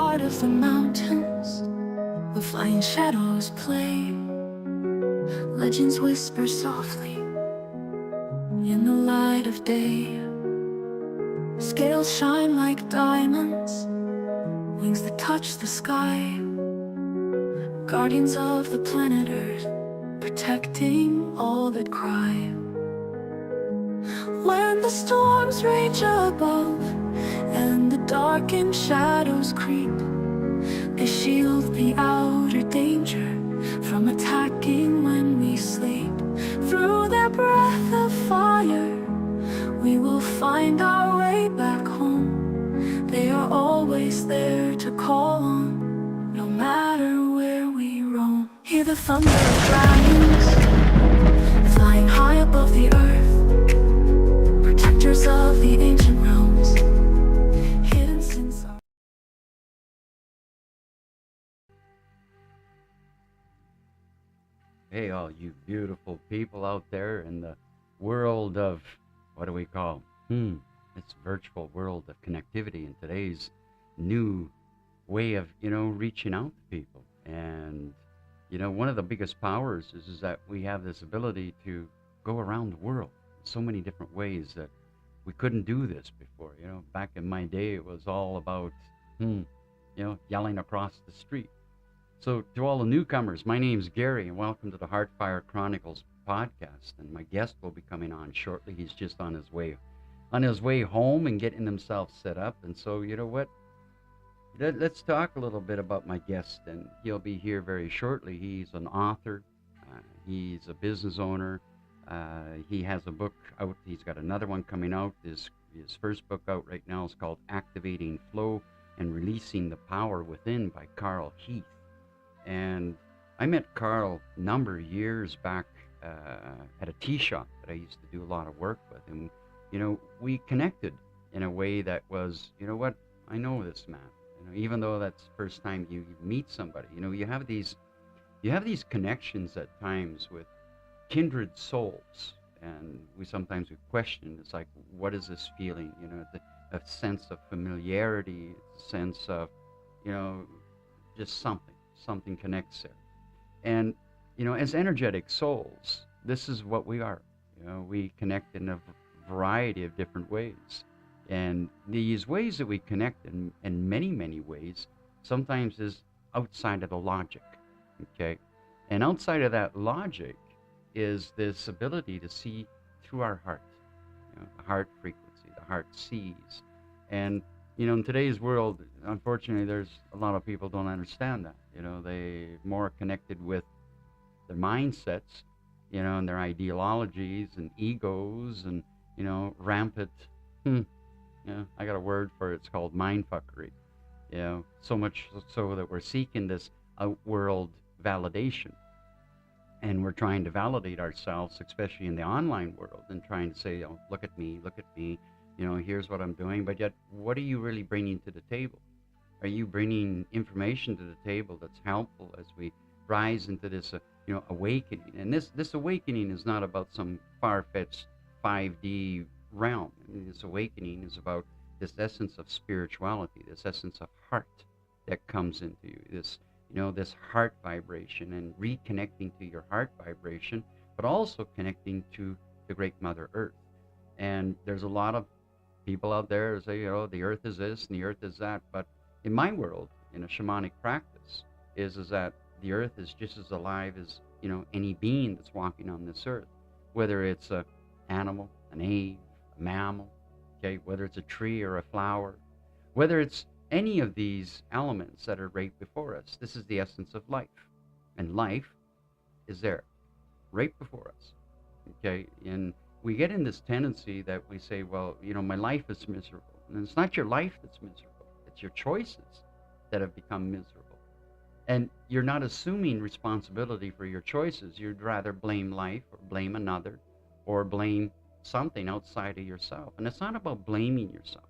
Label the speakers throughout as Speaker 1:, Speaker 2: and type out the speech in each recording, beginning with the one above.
Speaker 1: Heart of the mountains, where flying shadows play. Legends whisper softly in the light of day. Scales shine like diamonds, wings that touch the sky. Guardians of the planet Earth, protecting all that cry. When the storms rage above and the darkened shadows creep, they shield the outer danger from attacking when we sleep. Through their breath of fire, we will find our way back home. They are always there to call on, no matter where we roam. Hear the thunder of dragons, flying high above the earth, protectors of the ancient realms, hidden since our...
Speaker 2: Hey, all you beautiful people out there in the world of, what do we call? It's virtual world of connectivity in today's new way of, reaching out to people. And, one of the biggest powers is that we have this ability to go around the world in so many different ways that we couldn't do this before. Back in my day, it was all about, yelling across the street. So to all the newcomers, my name's Gary, and welcome to the Heartfire Chronicles podcast. And my guest will be coming on shortly. He's just on his way home and getting himself set up. And so, you know what? Let's talk a little bit about my guest, and he'll be here very shortly. He's an author. He's a business owner. He has a book out. He's got another one coming out. His first book out right now is called Activating Flow and Releasing the Power Within by Carl Heath. And I met Carl a number of years back at a tea shop that I used to do a lot of work with. And, we connected in a way that was, I know this man. Even though that's the first time you meet somebody, you have these connections at times with kindred souls. And we sometimes question, it's like, what is this feeling? A sense of familiarity, a sense of, just something connects there. And, as energetic souls, this is what we are. We connect in a variety of different ways. And these ways that we connect in many, many ways, sometimes is outside of the logic, okay? And outside of that logic is this ability to see through our heart, the heart frequency, the heart sees. And in today's world, unfortunately, there's a lot of people don't understand that. They more connected with their mindsets, and their ideologies and egos and, rampant, I got a word for it. It's called mindfuckery. So much so that we're seeking this outworld validation. And we're trying to validate ourselves, especially in the online world, and trying to say, look at me, here's what I'm doing. But yet, what are you really bringing to the table? Are you bringing information to the table that's helpful as we rise into this, awakening? And this awakening is not about some far-fetched 5D realm. This awakening is about this essence of spirituality, this essence of heart that comes into you, this heart vibration, and reconnecting to your heart vibration, but also connecting to the great Mother Earth. And there's a lot of people out there who say, the earth is this and the earth is that. But in my world, in a shamanic practice, is that the earth is just as alive as, any being that's walking on this earth, whether it's a animal, an ape, a mammal, okay, whether it's a tree or a flower, whether it's any of these elements that are right before us. This is the essence of life. And life is there, right before us, okay? And we get in this tendency that we say, well, my life is miserable. And it's not your life that's miserable. It's your choices that have become miserable. And you're not assuming responsibility for your choices. You'd rather blame life or blame another or blame something outside of yourself. And it's not about blaming yourself.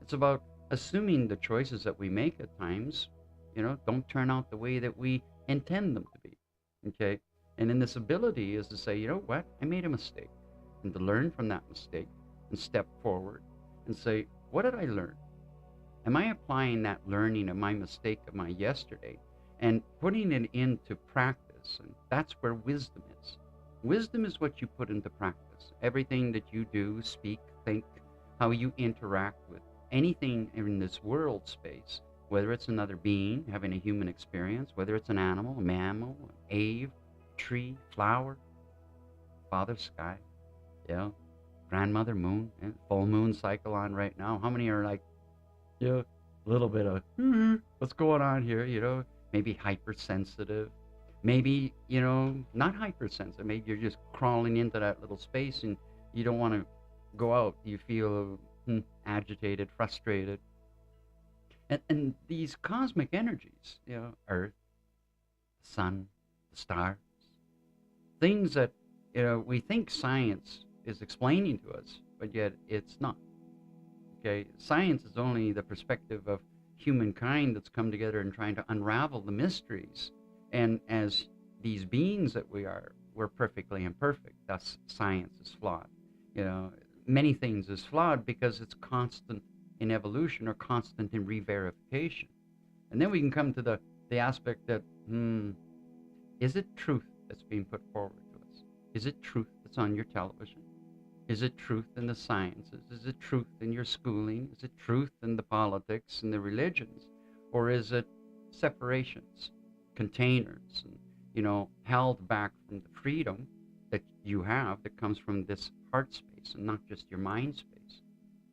Speaker 2: It's about assuming the choices that we make at times, don't turn out the way that we intend them to be, okay? And in this ability is to say, you know what, I made a mistake. And to learn from that mistake and step forward and say, what did I learn? Am I applying that learning of my mistake of my yesterday and putting it into practice? And that's where wisdom is. Wisdom is what you put into practice. Everything that you do, speak, think, how you interact with anything in this world space, whether it's another being having a human experience, whether it's an animal, a mammal, an ave, tree, flower, father sky, grandmother moon, full moon cycle on right now. How many are like, a little bit of, what's going on here, maybe hypersensitive, maybe, not hypersensitive, maybe you're just crawling into that little space and you don't want to go out. You feel agitated, frustrated. And these cosmic energies, Earth, the sun, the stars, things that, we think science is explaining to us, but yet it's not. Okay, science is only the perspective of humankind that's come together and trying to unravel the mysteries. And as these beings that we are, we're perfectly imperfect. Thus, science is flawed. Many things is flawed because it's constant in evolution or constant in re-verification. And then we can come to the aspect that, is it truth that's being put forward to us? Is it truth that's on your television? Is it truth in the sciences? Is it truth in your schooling? Is it truth in the politics and the religions? Or is it separations, containers, and, held back from the freedom that you have that comes from this heart space and not just your mind space?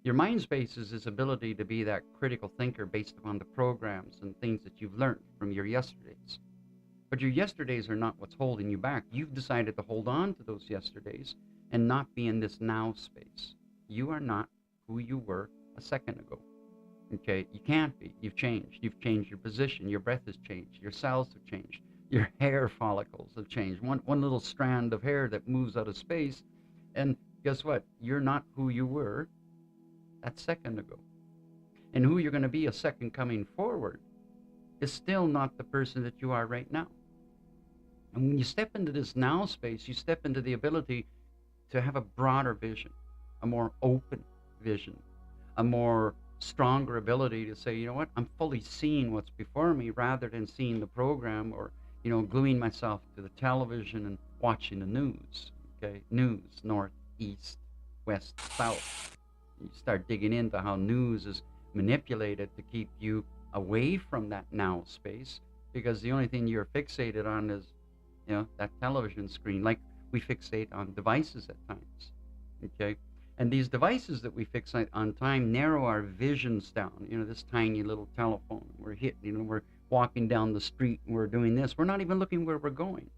Speaker 2: Your mind space is this ability to be that critical thinker based upon the programs and things that you've learned from your yesterdays. But your yesterdays are not what's holding you back. You've decided to hold on to those yesterdays and not be in this now space. You are not who you were a second ago. Okay, you can't be. You've changed. You've changed your position. Your breath has changed. Your cells have changed. Your hair follicles have changed. One little strand of hair that moves out of space, and guess what? You're not who you were that second ago. And who you're going to be a second coming forward is still not the person that you are right now. And when you step into this now space, you step into the ability to have a broader vision, a more open vision, a more stronger ability to say, I'm fully seeing what's before me rather than seeing the program or, gluing myself to the television and watching the news. Okay, news, north, east, west, south. You start digging into how news is manipulated to keep you away from that now space, because the only thing you're fixated on is, that television screen. Like we fixate on devices at times, okay? And these devices that we fixate on time narrow our visions down. This tiny little telephone, we're hitting, we're walking down the street and we're doing this. We're not even looking where we're going.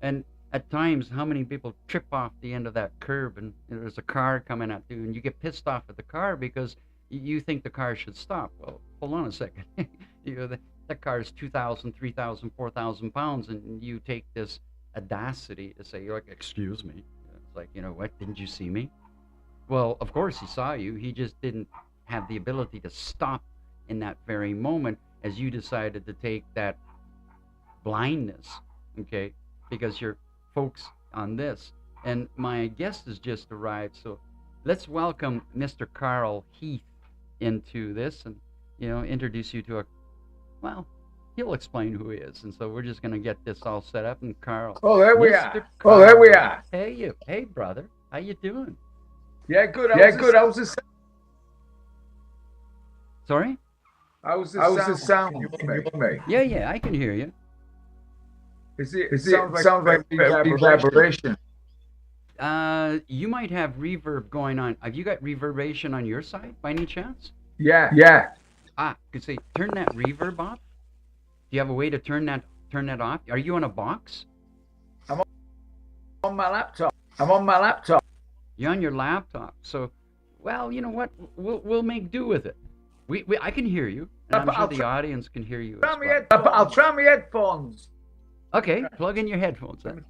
Speaker 2: And at times, how many people trip off the end of that curb and there's a car coming at you and you get pissed off at the car because you think the car should stop. Well, hold on a second. That car is 2,000, 3,000, 4,000 pounds, and you take this audacity to say, you're like, excuse me. It's like, what, didn't you see me? Well, of course he saw you. He just didn't have the ability to stop in that very moment as you decided to take that blindness, okay, because you're focused on this. And my guest has just arrived, so let's welcome Mr. Carl Heath into this and, introduce you to he'll explain who he is. And so we're just going to get this all set up. And Carl.
Speaker 3: Oh, there we are.
Speaker 2: Carl,
Speaker 3: oh, there we are.
Speaker 2: Hey, brother. How you doing?
Speaker 3: Yeah, good. How's the sound?
Speaker 2: Sorry?
Speaker 3: How's the sound? You hear me?
Speaker 2: Yeah, I can hear you.
Speaker 3: It sounds like reverberation.
Speaker 2: You might have reverb going on. Have you got reverberation on your side by any chance?
Speaker 3: Yeah.
Speaker 2: Could say turn that reverb off. Do you have a way to turn that off? Are you on a box?
Speaker 3: I'm on my laptop.
Speaker 2: You're on your laptop. So, well, you know what? We'll make do with it. I can hear you, and I'm sure the audience can hear you as well.
Speaker 3: I'll try my headphones.
Speaker 2: Okay, plug in your headphones then.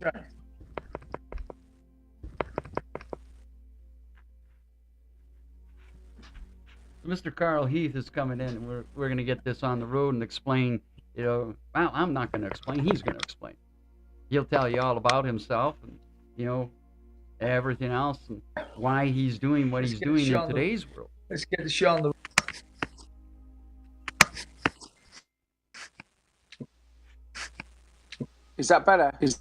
Speaker 2: Mr. Carl Heath is coming in, and we're going to get this on the road and explain, well, I'm not going to explain, he's going to explain. He'll tell you all about himself and, everything else and why he's doing what he's doing in today's world.
Speaker 3: Let's get the show on the
Speaker 4: Is that better? Is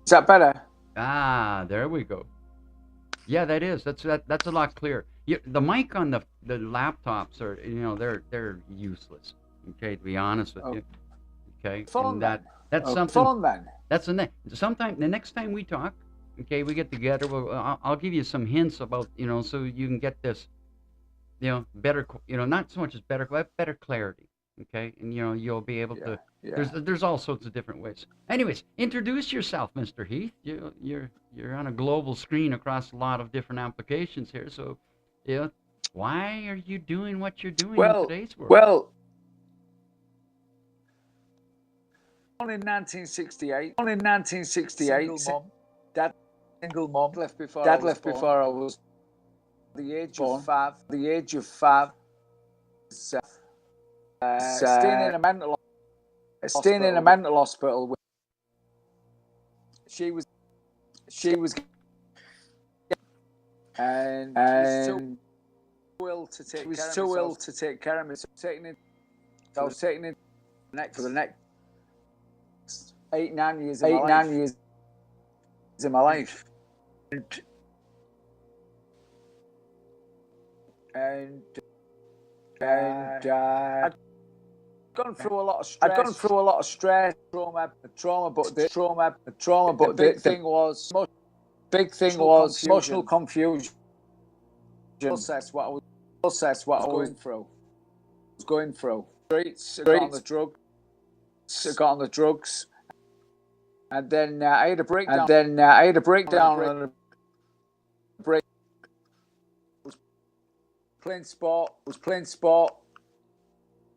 Speaker 4: that better?
Speaker 2: Ah, there we go. Yeah, that is. That's a lot clearer. The mic on the laptops are, they're useless. Okay, to be honest with you. Okay,
Speaker 4: Phone
Speaker 2: and
Speaker 4: then.
Speaker 2: that's something.
Speaker 4: Phone then.
Speaker 2: That's sometime the next time we talk. Okay, we get together. I'll give you some hints about, so you can get this, better, not so much as better, but better clarity. Okay, and you'll be able to.
Speaker 4: Yeah.
Speaker 2: There's all sorts of different ways. Anyways, introduce yourself, Mr. Heath. You're on a global screen across a lot of different applications here. So, why are you doing what you're doing in today's world?
Speaker 4: Well, born in 1968.
Speaker 3: Single mom.
Speaker 4: Dad,
Speaker 3: Single mom.
Speaker 4: left before
Speaker 3: Dad
Speaker 4: I was
Speaker 3: left
Speaker 4: born.
Speaker 3: before I was
Speaker 4: The age
Speaker 3: born.
Speaker 4: of 5.
Speaker 3: The age of 5.
Speaker 4: Staying in a mental
Speaker 3: hospital.
Speaker 4: She was
Speaker 3: and
Speaker 4: too ill to take care of me. So I was taken in for the next 8-9 years
Speaker 3: in my life.
Speaker 4: And I'd gone through a lot of stress. Trauma, but the big thing was emotional confusion. Process what I was going through. Streets, got on the drugs, and then I had a breakdown. And playing sport,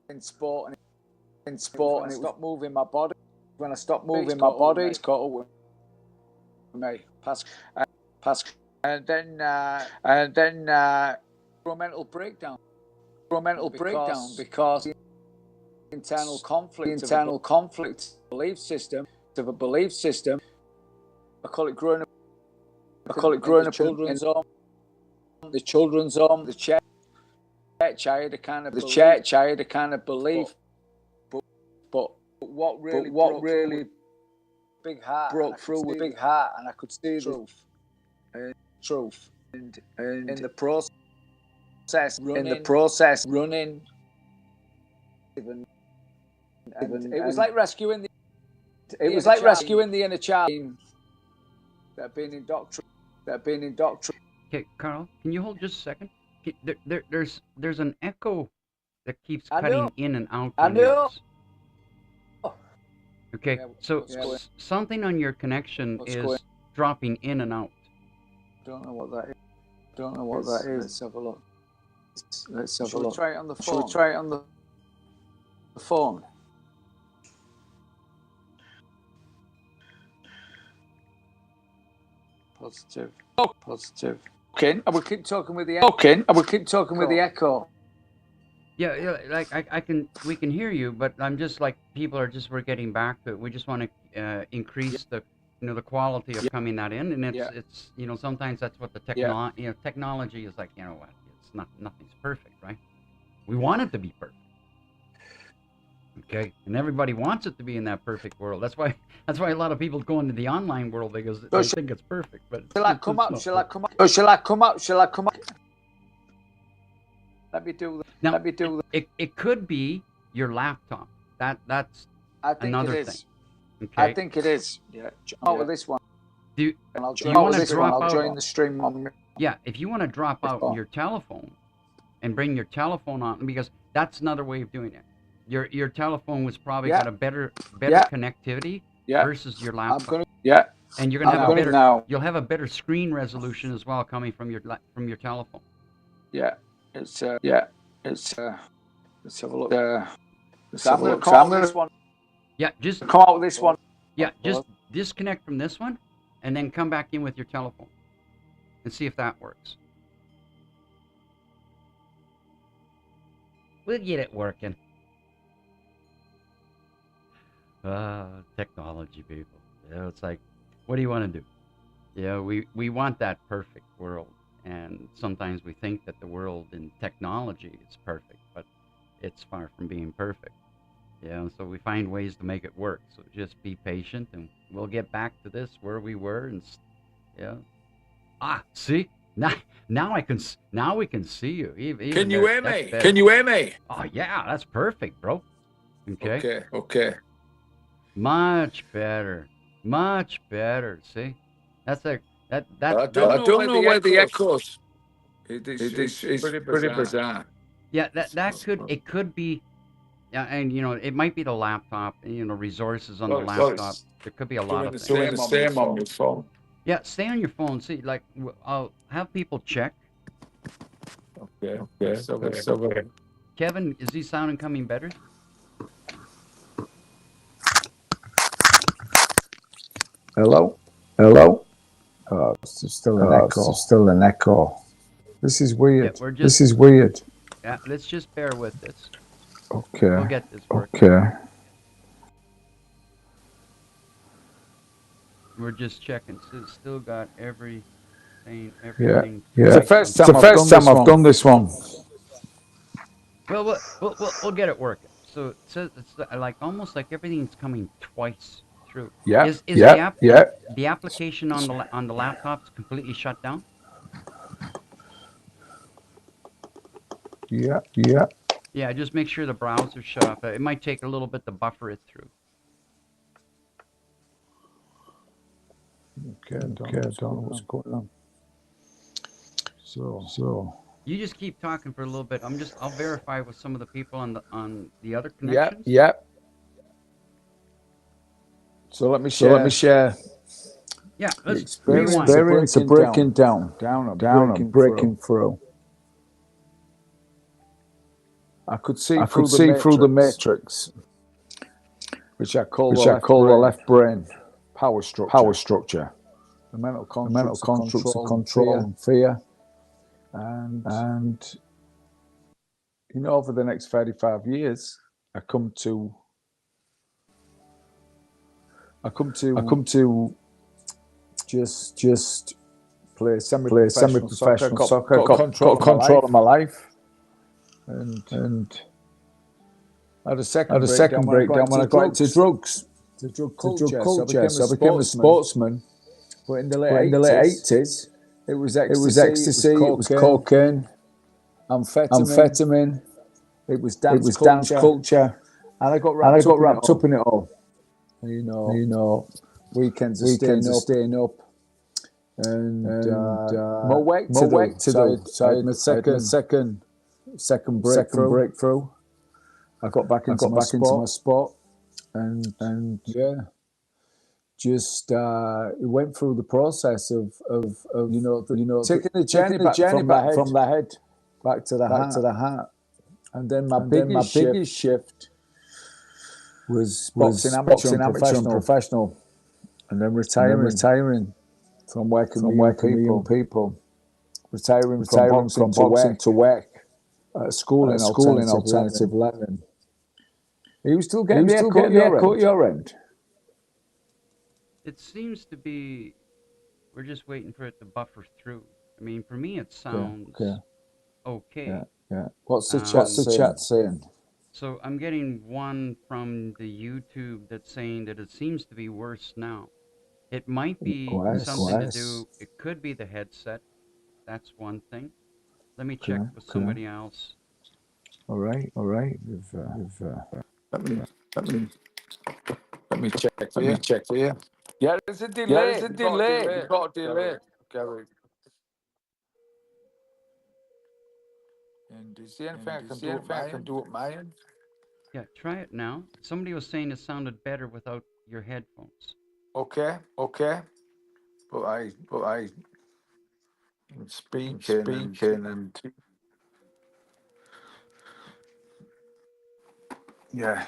Speaker 4: and it stopped moving my body. When I stopped moving my body, it's caught up with me. And then through a mental breakdown because the internal conflict belief system. I call it growing up in the children's home, the church. I had a kind of belief, but what really big heart broke through with big heart, and I could see the truth. And in the process, running, even it was like rescuing the inner child that had been indoctrinated.
Speaker 2: Okay, Carl, can you hold just a second? There's an echo that keeps cutting in and out.
Speaker 4: I know.
Speaker 2: Okay, so something on your connection is dropping in and out.
Speaker 4: Don't know what that is. Let's have a look. Shall we try it on the phone? Positive. Okay, I will keep talking with the echo.
Speaker 2: Yeah, like we can hear you, but I'm just like we're getting back to it. We just want to increase the the quality of coming that in, and it's sometimes that's what the technology is like. What, it's nothing's perfect, right? We want it to be perfect. Okay, and everybody wants it to be in that perfect world. That's why a lot of people go into the online world because they think it's perfect. But
Speaker 4: shall I come up? Let me do that.
Speaker 2: Now, it could be your laptop. That's another thing. Okay.
Speaker 4: I think it is. Yeah. With this one.
Speaker 2: I'll join
Speaker 4: the stream on.
Speaker 2: Yeah, if you want to drop out your telephone and bring your telephone on, because that's another way of doing it. Your telephone was probably got a better connectivity versus your laptop. And you're gonna have you'll have a better screen resolution as well coming from your telephone.
Speaker 4: Yeah, let's have a look. I'm gonna come out with this one.
Speaker 2: Yeah, just
Speaker 4: come out with this one.
Speaker 2: Yeah, just disconnect from this one, and then come back in with your telephone, and see if that works. We'll get it working. Technology, people. It's like, what do you want to do? We want that perfect world, and sometimes we think that the world in technology is perfect, but it's far from being perfect. Yeah, so we find ways to make it work. So just be patient, and we'll get back to this where we were. Yeah. See, now now we can see you. Even
Speaker 4: Can you hear
Speaker 2: that's
Speaker 4: me?
Speaker 2: better.
Speaker 4: Can you hear me?
Speaker 2: Oh yeah, that's perfect, bro. Okay.
Speaker 4: Okay.
Speaker 2: Much better. Much better. See, that's a that that
Speaker 4: I
Speaker 2: that.
Speaker 4: don't know where the echoes. It's pretty bizarre.
Speaker 2: Yeah, it could be. Yeah, and it might be the laptop. Resources on the laptop. There could be a lot of things.
Speaker 4: Doing the same on your phone.
Speaker 2: Yeah, stay on your phone. See, like I'll have people check.
Speaker 4: Okay. So,
Speaker 2: Kevin, is he sounding coming better?
Speaker 5: Hello? It's still an echo. This is weird.
Speaker 2: Yeah,
Speaker 5: This is weird.
Speaker 2: Yeah, let's just bear with this.
Speaker 5: Okay.
Speaker 2: We'll get this working.
Speaker 5: Okay.
Speaker 2: We're just checking. Still got everything.
Speaker 5: Yeah.
Speaker 2: It's
Speaker 5: the first time I've done this one.
Speaker 2: Well, we'll get it working. So it says it's like almost like everything's coming twice through.
Speaker 5: Yeah.
Speaker 2: Is
Speaker 5: Yeah.
Speaker 2: the application on the laptop's completely shut down?
Speaker 5: Yeah.
Speaker 2: Yeah, just make sure the browser's shut off. It might take a little bit to buffer it through.
Speaker 5: Okay. I don't know what's going on. So.
Speaker 2: You just keep talking for a little bit. I'll verify with some of the people on the other connections.
Speaker 5: Yeah. So let me share.
Speaker 2: Yeah, let's
Speaker 5: experience of breaking down and breaking through. I could see through the matrix, which I call the left brain power structure. The mental constructs of control and fear, and over the next 35 years, I come to just play semi-professional soccer. Got control of my life, and I had a second breakdown when I got into drugs. The drug culture. So I became a sportsman. But in the late 80s, it was ecstasy, it was cocaine, amphetamine. It was dance culture, and I got wrapped up in it all. Weekends of staying up, and more work to do. So I had my second breakthrough. I got back into my sport, and yeah. Just it went through the process of taking the journey back from the head back to the heart, and then my biggest shift was boxing amateur and professional, and then retiring from working with young people, retiring from boxing to work at a school in alternative learning. Are you still getting the echo at your end?
Speaker 2: It seems to be, we're just waiting for it to buffer through. I mean, for me, it sounds okay.
Speaker 5: Yeah. What's the chat saying?
Speaker 2: So I'm getting one from the YouTube that's saying that it seems to be worse now. It might be something to do, it could be the headset. That's one thing. Let me check with somebody else.
Speaker 5: All right.
Speaker 4: Let me check for you. Yeah, there's a delay. You've got a delay, Gary. And is there anything I can do at my end?
Speaker 2: Yeah, try it now. Somebody was saying it sounded better without your headphones.
Speaker 4: Okay. But I speaking and yeah.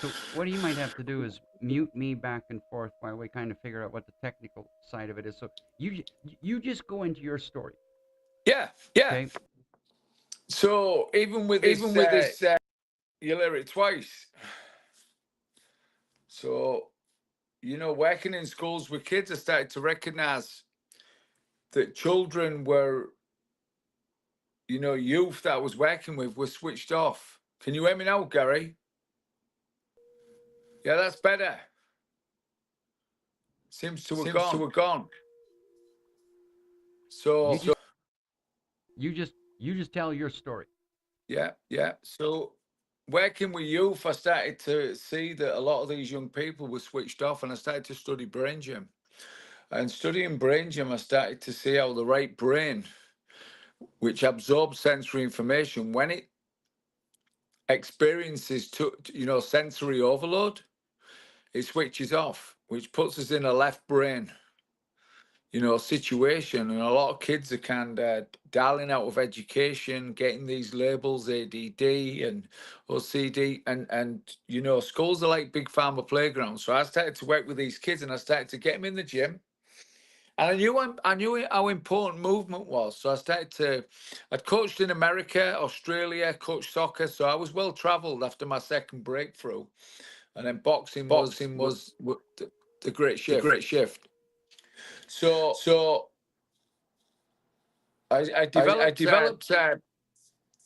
Speaker 2: So what you might have to do is mute me back and forth while we kind of figure out what the technical side of it is. So you just go into your story.
Speaker 4: Yeah.
Speaker 2: Okay?
Speaker 4: So even with this, you'll hear it twice. So, working in schools with kids, I started to recognize that children were, you know, youth that I was working with were switched off. Can you hear me now, Gary? Yeah, that's better. Seems to have gone. So
Speaker 2: You just tell your story.
Speaker 4: yeah. So working with youth, I started to see that a lot of these young people were switched off, and I started to study brain gym. And studying brain gym, I started to see how the right brain, which absorbs sensory information, when it experiences sensory overload, it switches off, which puts us in a left brain, situation. And a lot of kids are kind of dialing out of education, getting these labels ADD and OCD, and schools are like big pharma playgrounds. So I started to work with these kids, and I started to get them in the gym. And I knew how important movement was. So I'd coached in America, Australia, coached soccer. So I was well traveled after my second breakthrough. And then boxing was the great shift. So I developed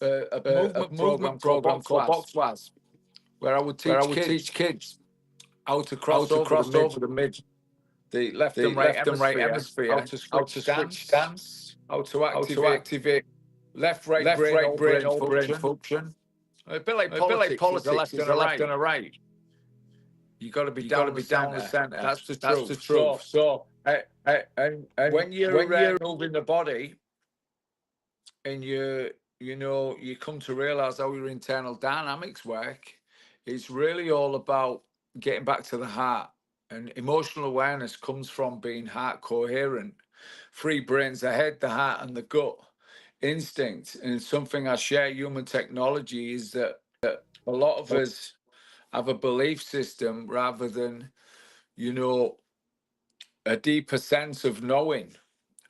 Speaker 4: a movement program called Boxwaz, where I would teach kids how to cross over the left and right hemisphere, how to switch stance, how to activate left, right brain, all brain function. A bit like politics, there's a left and a right. You got to be down the center. That's the truth. So and when you're moving the body, and you come to realize how your internal dynamics work, it's really all about getting back to the heart. And emotional awareness comes from being heart coherent. Three brains: the head, the heart, and the gut instinct. And something I share human technology is that a lot of us have a belief system rather than, a deeper sense of knowing.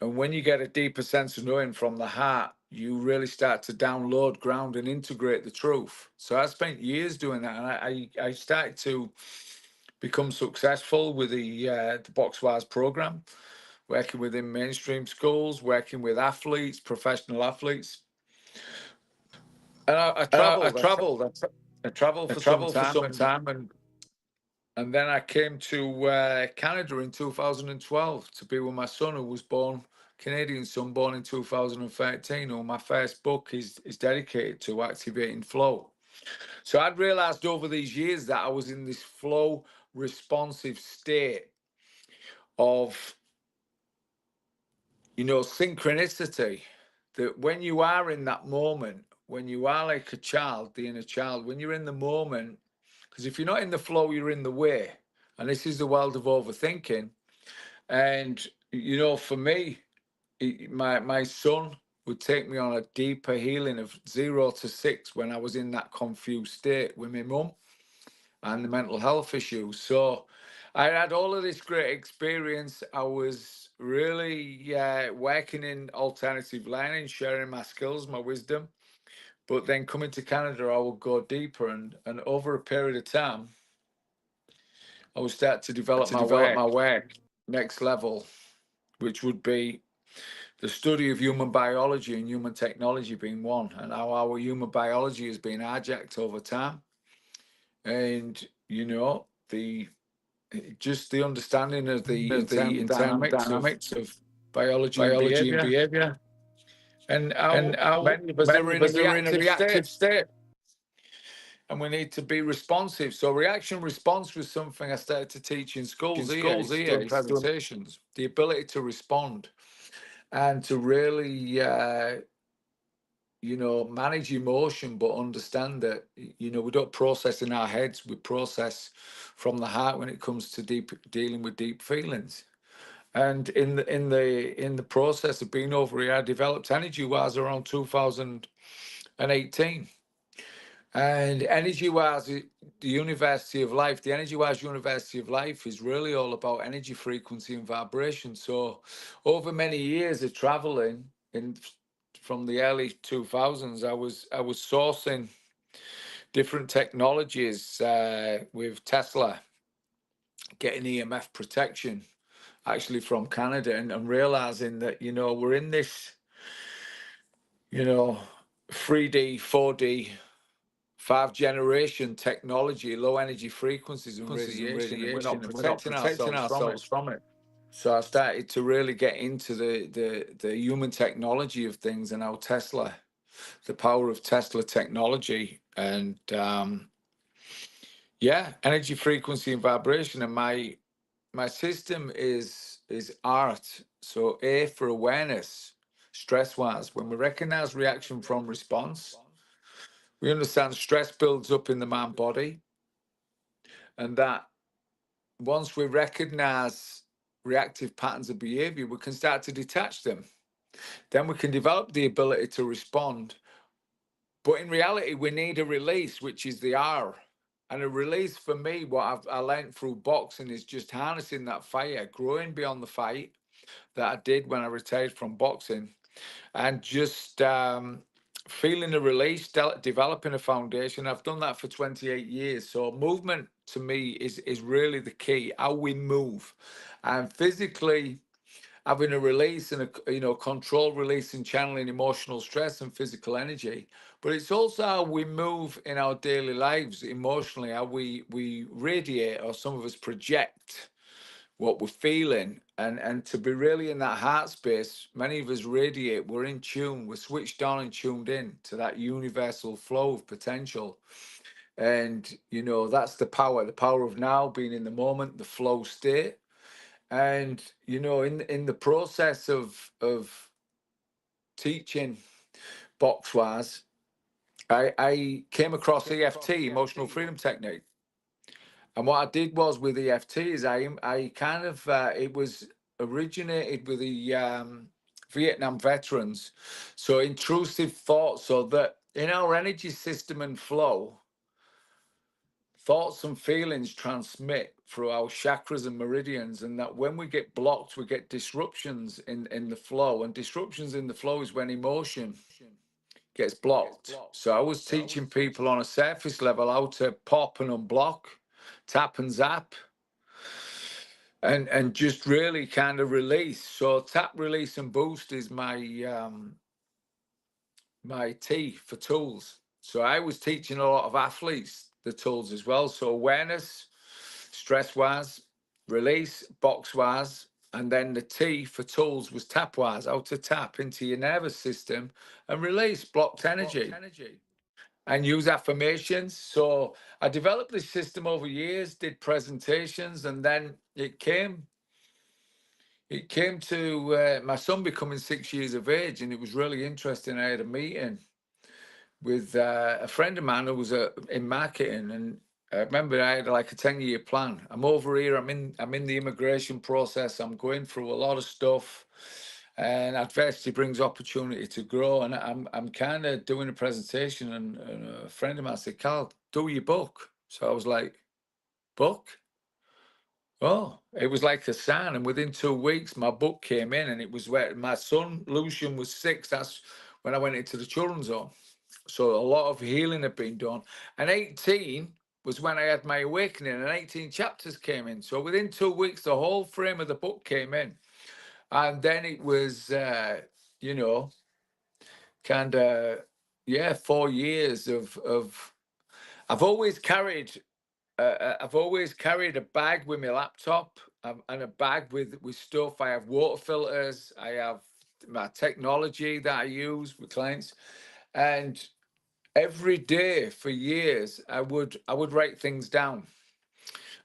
Speaker 4: And when you get a deeper sense of knowing from the heart, you really start to download, ground, and integrate the truth. So I spent years doing that, and I started to become successful with the Boxwise program, working within mainstream schools, working with athletes, professional athletes. And I traveled. I traveled for some time, and then I came to Canada in 2012 to be with my son, who was born, Canadian son, born in 2013, who my first book is dedicated to, Activating Flow. So I'd realized over these years that I was in this flow responsive state of, synchronicity, that when you are in that moment, when you are like a child, the inner child, when you're in the moment, because if you're not in the flow, you're in the way. And this is the world of overthinking. And, for me, my son would take me on a deeper healing of 0 to 6 when I was in that confused state with my mum and the mental health issues. So I had all of this great experience. I was really working in alternative learning, sharing my skills, my wisdom. But then coming to Canada, I would go deeper, and over a period of time, I would start to develop my work next level, which would be the study of human biology and human technology being one, and how our human biology has been hijacked over time. And the understanding of the internal dynamics of biology and behavior, and how many of us are in a reactive state. And we need to be responsive. So reaction response was something I started to teach in schools here, presentations, the ability to respond and to really, manage emotion, but understand that, we don't process in our heads, we process from the heart when it comes to dealing with deep feelings. And in the process of being over here, I developed Energy Wise around 2018. And Energy Wise, the University of Life, the Energy Wise University of Life is really all about energy, frequency, and vibration. So over many years of traveling from the early 2000s, I was sourcing different technologies with Tesla, getting EMF protection, actually from Canada, and realizing that, we're in this, 3D, 4D, 5th generation technology, low energy frequencies and radiation, and we're not protecting ourselves from it. So I started to really get into the human technology of things, and how the power of Tesla technology, and energy, frequency, and vibration. And my system is art. So A for awareness, stress wise. When we recognize reaction from response, we understand stress builds up in the mind body, and that once we recognize reactive patterns of behavior, we can start to detach them. Then we can develop the ability to respond. But in reality, we need a release, which is the R. And a release for me, what I learned through boxing, is just harnessing that fire, growing beyond the fight that I did when I retired from boxing, and just feeling the release, developing a foundation. I've done that for 28 years. So movement to me is really the key, how we move. And physically, having a release and control, release, and channeling emotional stress and physical energy. But it's also how we move in our daily lives emotionally, how we radiate, or some of us project what we're feeling, and to be really in that heart space. Many of us radiate, we're in tune, we're switched on and tuned in to that universal flow of potential. And that's the power of now, being in the moment, the flow state. And in the process of teaching box-wise, I came across EFT, emotional freedom technique. And what I did was, with EFT, is I kind of it was originated with the Vietnam veterans. So intrusive thoughts, so that in our energy system and flow, thoughts and feelings transmit through our chakras and meridians, and that when we get blocked, we get disruptions in the flow. And disruptions in the flow is when emotion gets blocked. So I was teaching people on a surface level how to pop and unblock, tap and zap, and just really kind of release. So tap, release, and boost is my T for tools. So I was teaching a lot of athletes the tools as well. So awareness, stress wise, release, box wise, and then the T for tools was tap wise, how to tap into your nervous system and release blocked energy. And use affirmations. So I developed this system over years, did presentations, and then it came to my son becoming 6 years of age, and it was really interesting. I had a meeting with a friend of mine who was in marketing, and I remember I had like a 10-year plan. I'm over here. I'm in the immigration process. I'm going through a lot of stuff, and adversity brings opportunity to grow. And I'm kind of doing a presentation, and a friend of mine said, "Carl, do your book." So I was like, "Book?" Oh, it was like a sign. And within 2 weeks, my book came in, and it was where my son Lucian was 6. That's when I went into the children's home. So a lot of healing had been done. And 18 was when I had my awakening, and 18 chapters came in. So within 2 weeks, the whole frame of the book came in. And then it was, kind of, 4 years of I've always carried a bag with my laptop, and a bag with stuff. I have water filters. I have my technology that I use with clients, and every day for years I would write things down.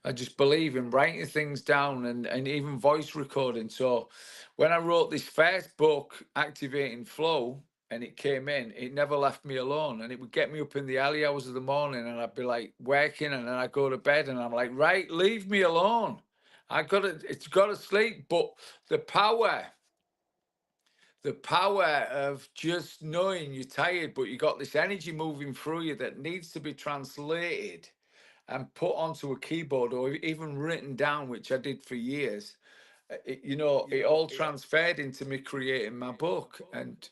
Speaker 4: I just believe in writing things down, and even voice recording. So when I wrote this first book, Activating Flow, and it came in, it never left me alone. And it would get me up in the early hours of the morning, and I'd be like working, and then I'd go to bed, and I'm like, right, leave me alone. It's gotta sleep. But the power of just knowing you're tired, but you got this energy moving through you that needs to be translated and put onto a keyboard, or even written down, which I did for years. It all transferred into me creating my book, and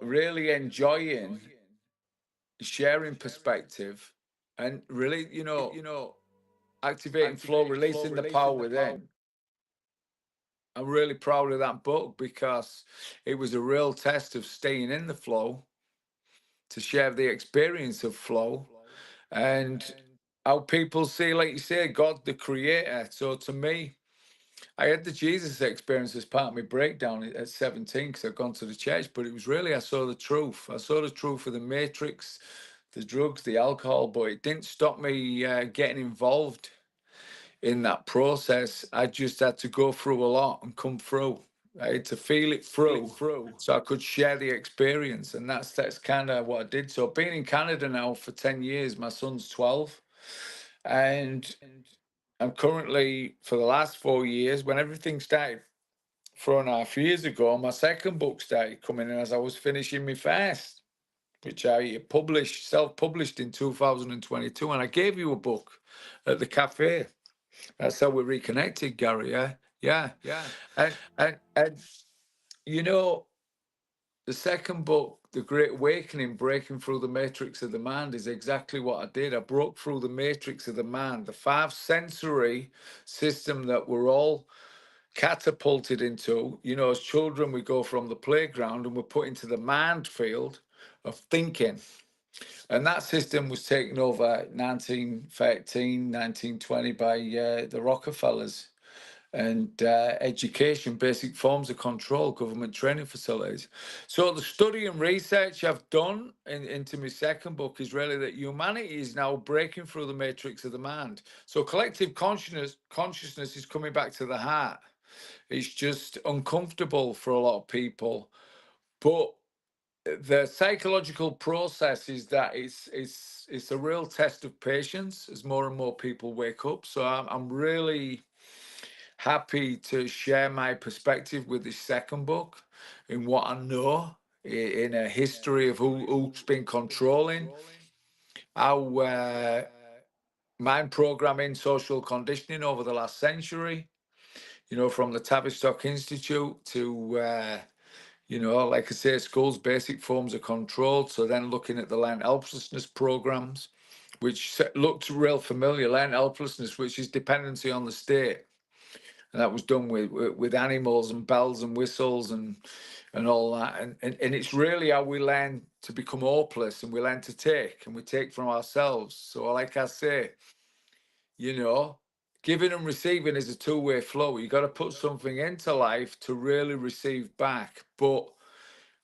Speaker 4: really enjoying sharing perspective, and really, activating flow, releasing the power within. I'm really proud of that book because it was a real test of staying in the flow, to share the experience of flow, and how people see, like you say, God the creator. So to me, I had the Jesus experience as part of my breakdown at 17 because I'd gone to the church, but it was really, I saw the truth. I saw the truth of the matrix, the drugs, the alcohol, but it didn't stop me getting involved in that process. I just had to go through a lot and come through. I had to feel it through so I could share the experience. And that's kind of what I did. So I've been in Canada now for 10 years. My son's 12. And I'm currently, for the last 4 years, when everything started 4.5 years ago, my second book started coming in as I was finishing my first, which I published, self-published in 2022. And I gave you a book at the cafe. That's how we reconnected, Gary. Yeah. And you know, the second book, The Great Awakening, Breaking Through the Matrix of the Mind, is exactly what I did. I broke through the matrix of the mind, the 5 sensory system that we're all catapulted into. You know, as children, we go from the playground and we're put into the mind field of thinking. And that system was taken over 1913, 1920 by the Rockefellers, and education, basic forms of control, government training facilities. So the study and research I've done into my second book is really that humanity is now breaking through the matrix of the mind. So collective consciousness is coming back to the heart. It's just uncomfortable for a lot of people, but the psychological process is that it's a real test of patience as more and more people wake up. So I'm really happy to share my perspective with this second book in what I know, in a history of who's been controlling, how mind programming, social conditioning over the last century, you know, from the Tavistock Institute to, you know, like I say, schools, basic forms of control. So then looking at the learned helplessness programs, which looked real familiar, learned helplessness, which is dependency on the state. And that was done with animals and bells and whistles and all that. And it's really how we learn to become hopeless, and we learn to take, and we take from ourselves. So like I say, you know, giving and receiving is a two-way flow. You got to put something into life to really receive back. But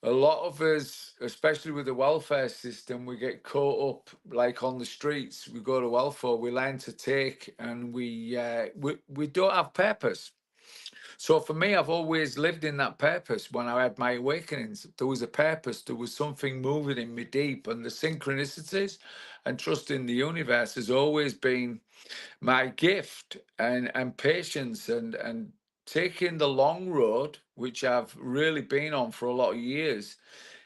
Speaker 4: a lot of us, especially with the welfare system, we get caught up like on the streets. We go to welfare, we learn to take, and we don't have purpose. So for me, I've always lived in that purpose. When I had my awakenings, there was a purpose. There was something moving in me deep, and the synchronicities and trust in the universe has always been my gift, and patience, and taking the long road, which I've really been on for a lot of years.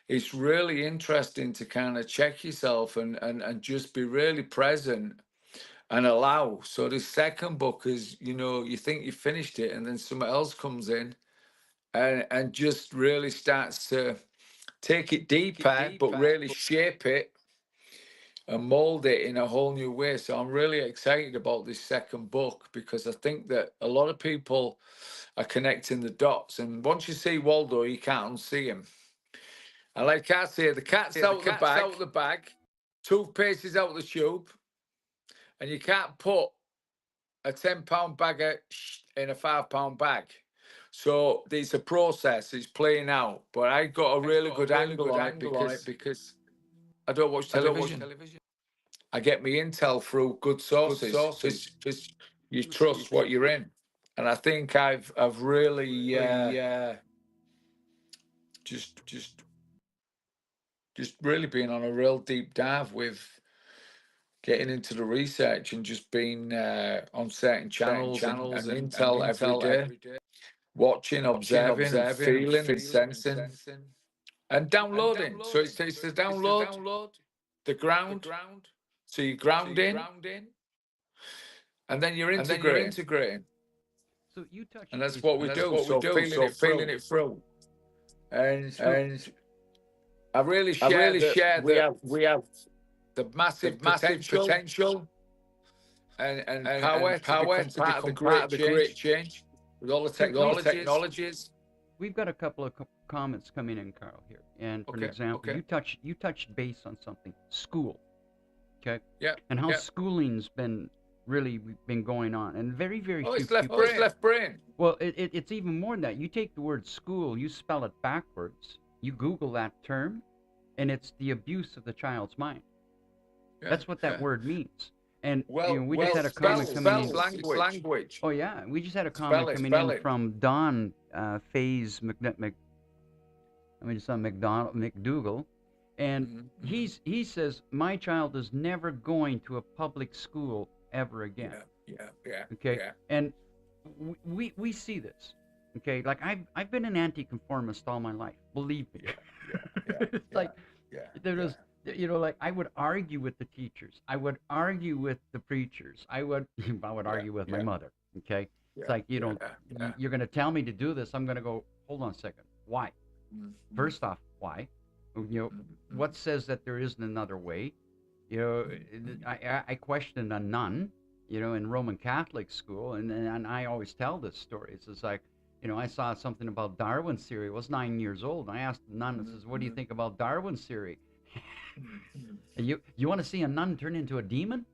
Speaker 4: It's really interesting to kind of check yourself and just be really present and allow. So the second book is, you know, you think you finished it, and then something else comes in and just really starts to take it deeper, but really shape it and mold it in a whole new way. So I'm really excited about this second book because I think that a lot of people are connecting the dots. And once you see Waldo, you can't unsee him. And like I say, the cat's out the bag, toothpaste is out the tube, and you can't put a £10 bag in a £5 bag. So it's a process, it's playing out. But I got a really good angle on it because I don't watch television. I get my intel through good sources. Just you trust what you're in, and I think I've really just really been on a real deep dive with getting into the research and just being on certain channels and intel every day, watching, observing, and feeling and sensing and downloading. So it's the download, the ground. So you ground in, and then you're integrating.
Speaker 2: So you touched
Speaker 4: And that's
Speaker 2: base
Speaker 4: what we
Speaker 2: on
Speaker 4: do. So feeling it through. And I really share that we have the massive potential and power to become part of the great change. with all the technologies.
Speaker 2: We've got a couple of comments coming in, Carl, here. And for an example, you touched base on something, school, okay?
Speaker 4: Yeah.
Speaker 2: And how schooling's been going on, and very few
Speaker 4: it's
Speaker 2: people.
Speaker 4: left brain.
Speaker 2: Well, it's even more than that. You take the word school, you spell it backwards, you Google that term, and it's the abuse of the child's mind. Yeah, that's what that word means. And we just had a comment coming in.
Speaker 4: Language.
Speaker 2: Oh yeah, we just had a comment coming in from Don Faze McDougal, and he says my child is never going to a public school ever again.
Speaker 4: Yeah.
Speaker 2: Okay. Yeah. And we see this. Okay, like I've been an anti-conformist all my life. Believe me. It's like there was. Like I would argue with the teachers. I would argue with the preachers. I would argue with my mother. Okay. It's like, you're going to tell me to do this. I'm going to go, hold on a second. Why? First off, why? What says that there isn't another way? I questioned a nun, in Roman Catholic school. And I always tell this story. It's just like, I saw something about Darwin's theory. I was 9 years old. And I asked the nun, I says, what do you think about Darwin's theory? You want to see a nun turn into a demon?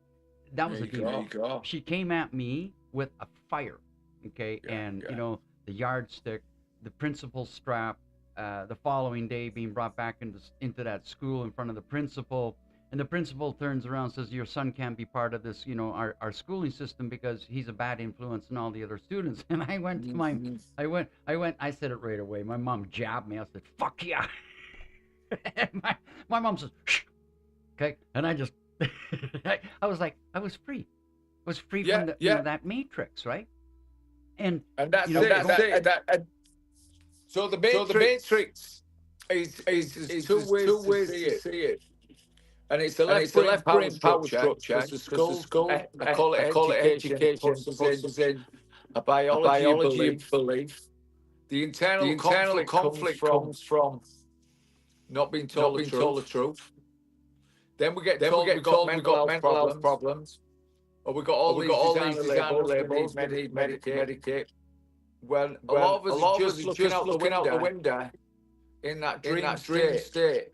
Speaker 2: That was a demon. She came at me with a fire, okay, the yardstick, the principal's strap. The following day, being brought back into that school in front of the principal, and the principal turns around and says, "Your son can't be part of this, our schooling system because he's a bad influence on all the other students." And I went to I said it right away. My mom jabbed me. I said, "Fuck yeah." my mom says, "Shh." Okay, and I just, I was like, I was free. I was free from that matrix, right? And
Speaker 4: that's it. So the matrix is two ways to see it. And it's the left brain power structure. The skull, I call it education, puts in a biology belief. The internal conflict comes from not being told the truth. Then we get told we've got mental health problems. Or we've got all these designer labels, we need medicate. When a lot of us are just looking out the window in that dream state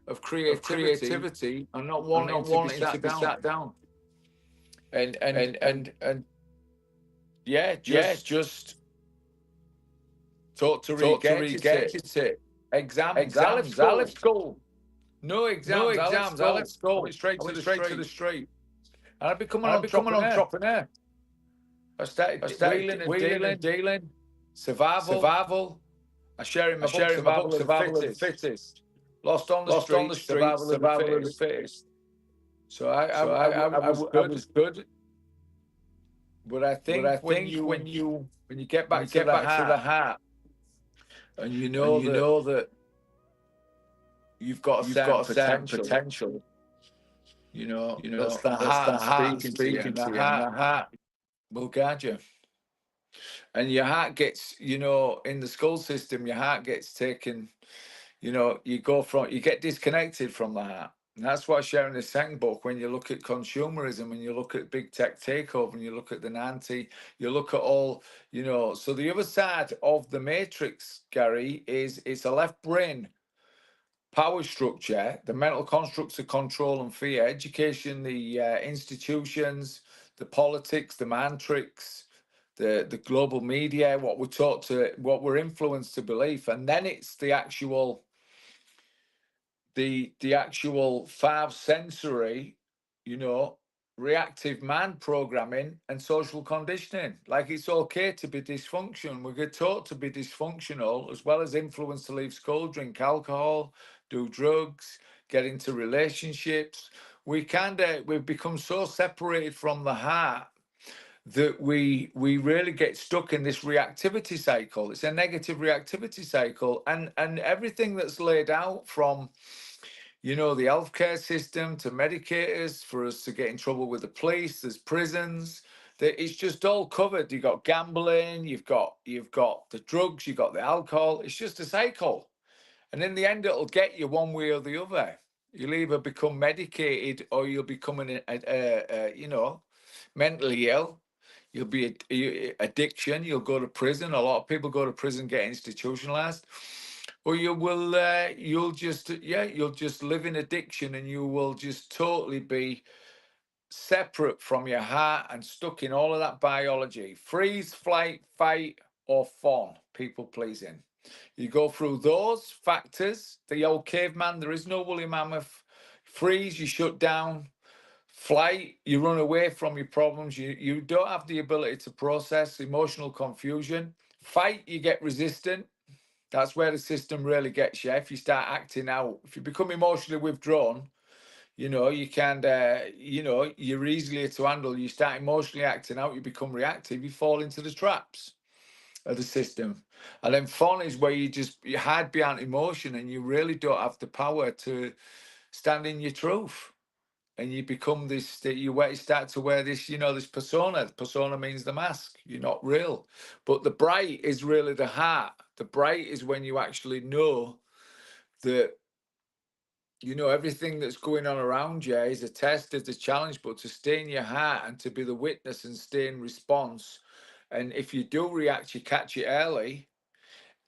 Speaker 4: of creativity and not wanting to be sat down. And just taught to regurgitate. Exams. I left school. No exams. I left school. I went straight to the street. And I become an entrepreneur. I started wheeling, dealing, survival. I share in my book, Survival of the Fittest. Lost on the street, survival of the fittest. So I was good. But I think when you get back to the heart, and you know that you've got a certain potential. That's the heart speaking to you. The heart will guide you. And your heart gets, in the school system, your heart gets taken, you get disconnected from the heart. And that's why I share in the second book, when you look at consumerism and you look at big tech takeover and you look at the Nanti, you look at all, so the other side of the matrix, Gary, is it's a left brain power structure, the mental constructs of control and fear, education, the institutions, the politics, the mantrix, the global media, what we're taught to, what we're influenced to believe, and then it's the actual five sensory, reactive mind programming and social conditioning. Like, it's okay to be dysfunctional. We get taught to be dysfunctional, as well as influenced to leave school, drink alcohol, do drugs, get into relationships. We've become so separated from the heart that we really get stuck in this reactivity cycle. It's a negative reactivity cycle, and everything that's laid out from the healthcare system to medicators for us to get in trouble with the police, there's prisons, it's just all covered. You've got gambling, you've got the drugs, you've got the alcohol. It's just a cycle. And in the end, it'll get you one way or the other. You'll either become medicated or you'll become mentally ill. You'll be addiction. You'll go to prison. A lot of people go to prison, get institutionalized, or you'll just live in addiction, and you will just totally be separate from your heart and stuck in all of that biology. Freeze, flight, fight, or fawn, people pleasing. You go through those factors. The old caveman, there is no woolly mammoth. Freeze, you shut down. Flight, you run away from your problems. You don't have the ability to process emotional confusion. Fight, you get resistant. That's where the system really gets you. If you start acting out, if you become emotionally withdrawn, you can, you're easier to handle. You start emotionally acting out, you become reactive, you fall into the traps of the system. And then fun is where you hide behind emotion and you really don't have the power to stand in your truth. And you become this, you start to wear this, this persona. Persona means the mask. You're not real. But the bright is really the heart. The bright is when you actually know that, everything that's going on around you is a test, is a challenge, but to stay in your heart and to be the witness and stay in response. And if you do react, you catch it early,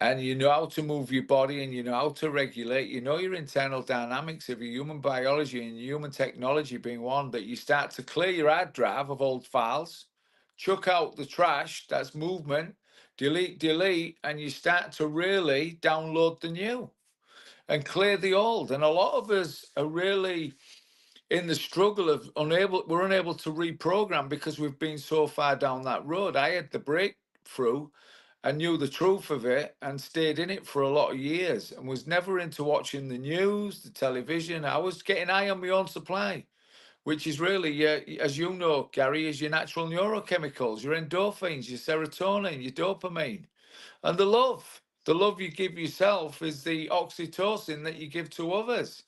Speaker 4: and you know how to move your body and you know how to regulate, your internal dynamics of your human biology and human technology being one, that you start to clear your hard drive of old files, chuck out the trash, that's movement, delete, and you start to really download the new and clear the old. And a lot of us are really in the struggle of we're unable to reprogram because we've been so far down that road. I had the breakthrough and knew the truth of it and stayed in it for a lot of years and was never into watching the news, the television. I was getting high on my own supply, which is really, as you know, Gary, is your natural neurochemicals, your endorphins, your serotonin, your dopamine. And the love you give yourself is the oxytocin that you give to others.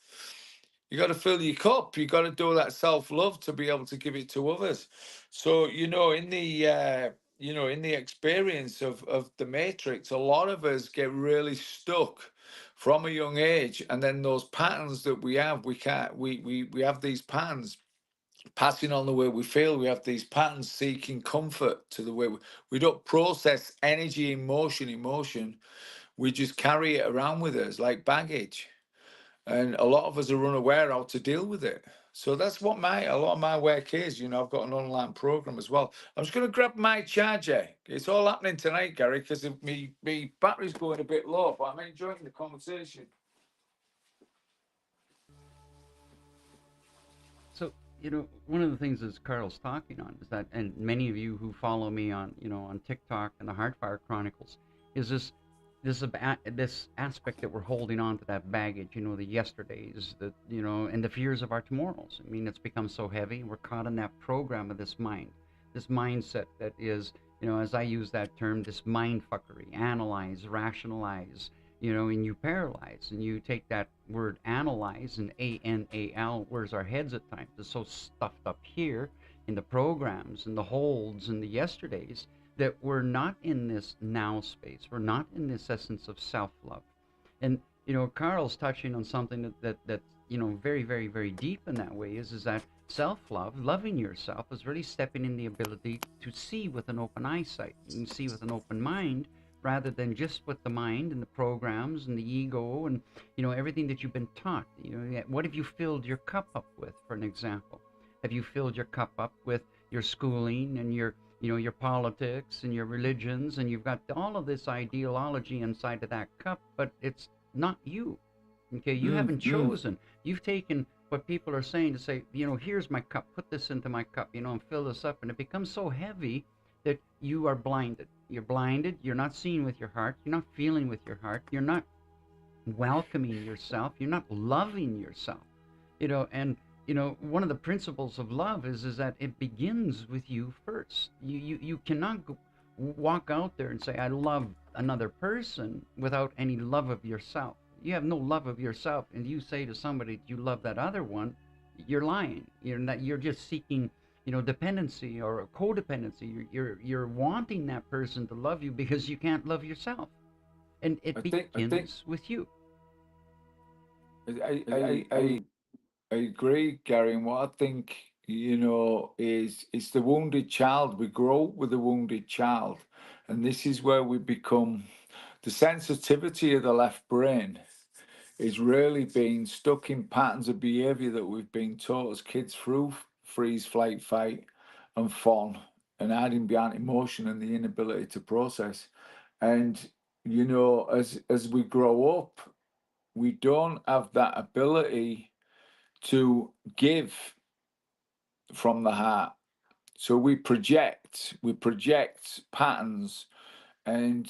Speaker 4: You got to fill your cup. You got to do that self-love to be able to give it to others. So, in the experience of the Matrix, a lot of us get really stuck from a young age. And then those patterns that we have, we have these patterns passing on the way we feel. We have these patterns seeking comfort to the way we don't process energy, emotion. We just carry it around with us like baggage. And a lot of us are unaware how to deal with it. So that's what a lot of my work is. I've got an online program as well. I'm just going to grab my charger. It's all happening tonight, Gary, because my battery's going a bit low, but I'm enjoying the conversation.
Speaker 2: So, one of the things as Carl's talking on is that, and many of you who follow me on, on TikTok and the Heartfire Chronicles, is this aspect that we're holding on to, that baggage, the yesterdays, and the fears of our tomorrows. I mean, it's become so heavy. We're caught in that program of this mindset that is, as I use that term, this mind fuckery, analyze, rationalize, and you paralyze, and you take that word analyze, and ANAL, where's our heads at times? It's so stuffed up here in the programs and the holds and the yesterdays that we're not in this now space. We're not in this essence of self-love. And, Carl's touching on something that's, very, very, very deep in that way is that self-love, loving yourself, is really stepping in the ability to see with an open eyesight and see with an open mind, rather than just with the mind and the programs and the ego and, everything that you've been taught. What have you filled your cup up with, for an example? Have you filled your cup up with your schooling and your politics and your religions, and you've got all of this ideology inside of that cup, but it's not you. Okay, you haven't chosen. You've taken what people are saying to say, here's my cup, put this into my cup, and fill this up, and it becomes so heavy that you are blinded. You're blinded. You're not seeing with your heart. You're not feeling with your heart. You're not welcoming yourself. You're not loving yourself. And one of the principles of love is that it begins with you first. You cannot walk out there and say, I love another person without any love of yourself. You have no love of yourself, and you say to somebody, you love that other one, you're lying. You're just seeking, dependency or codependency. You're wanting that person to love you because you can't love yourself. And it begins with you.
Speaker 4: I agree, Gary. And what I think you know, is it's the wounded child. We grow up with a wounded child, and this is where we become the sensitivity of the left brain is really being stuck in patterns of behavior that we've been taught as kids through freeze, flight, fight, and fawn, and hiding behind emotion and the inability to process. And you know, as we grow up, we don't have that ability to give from the heart. So we project patterns, and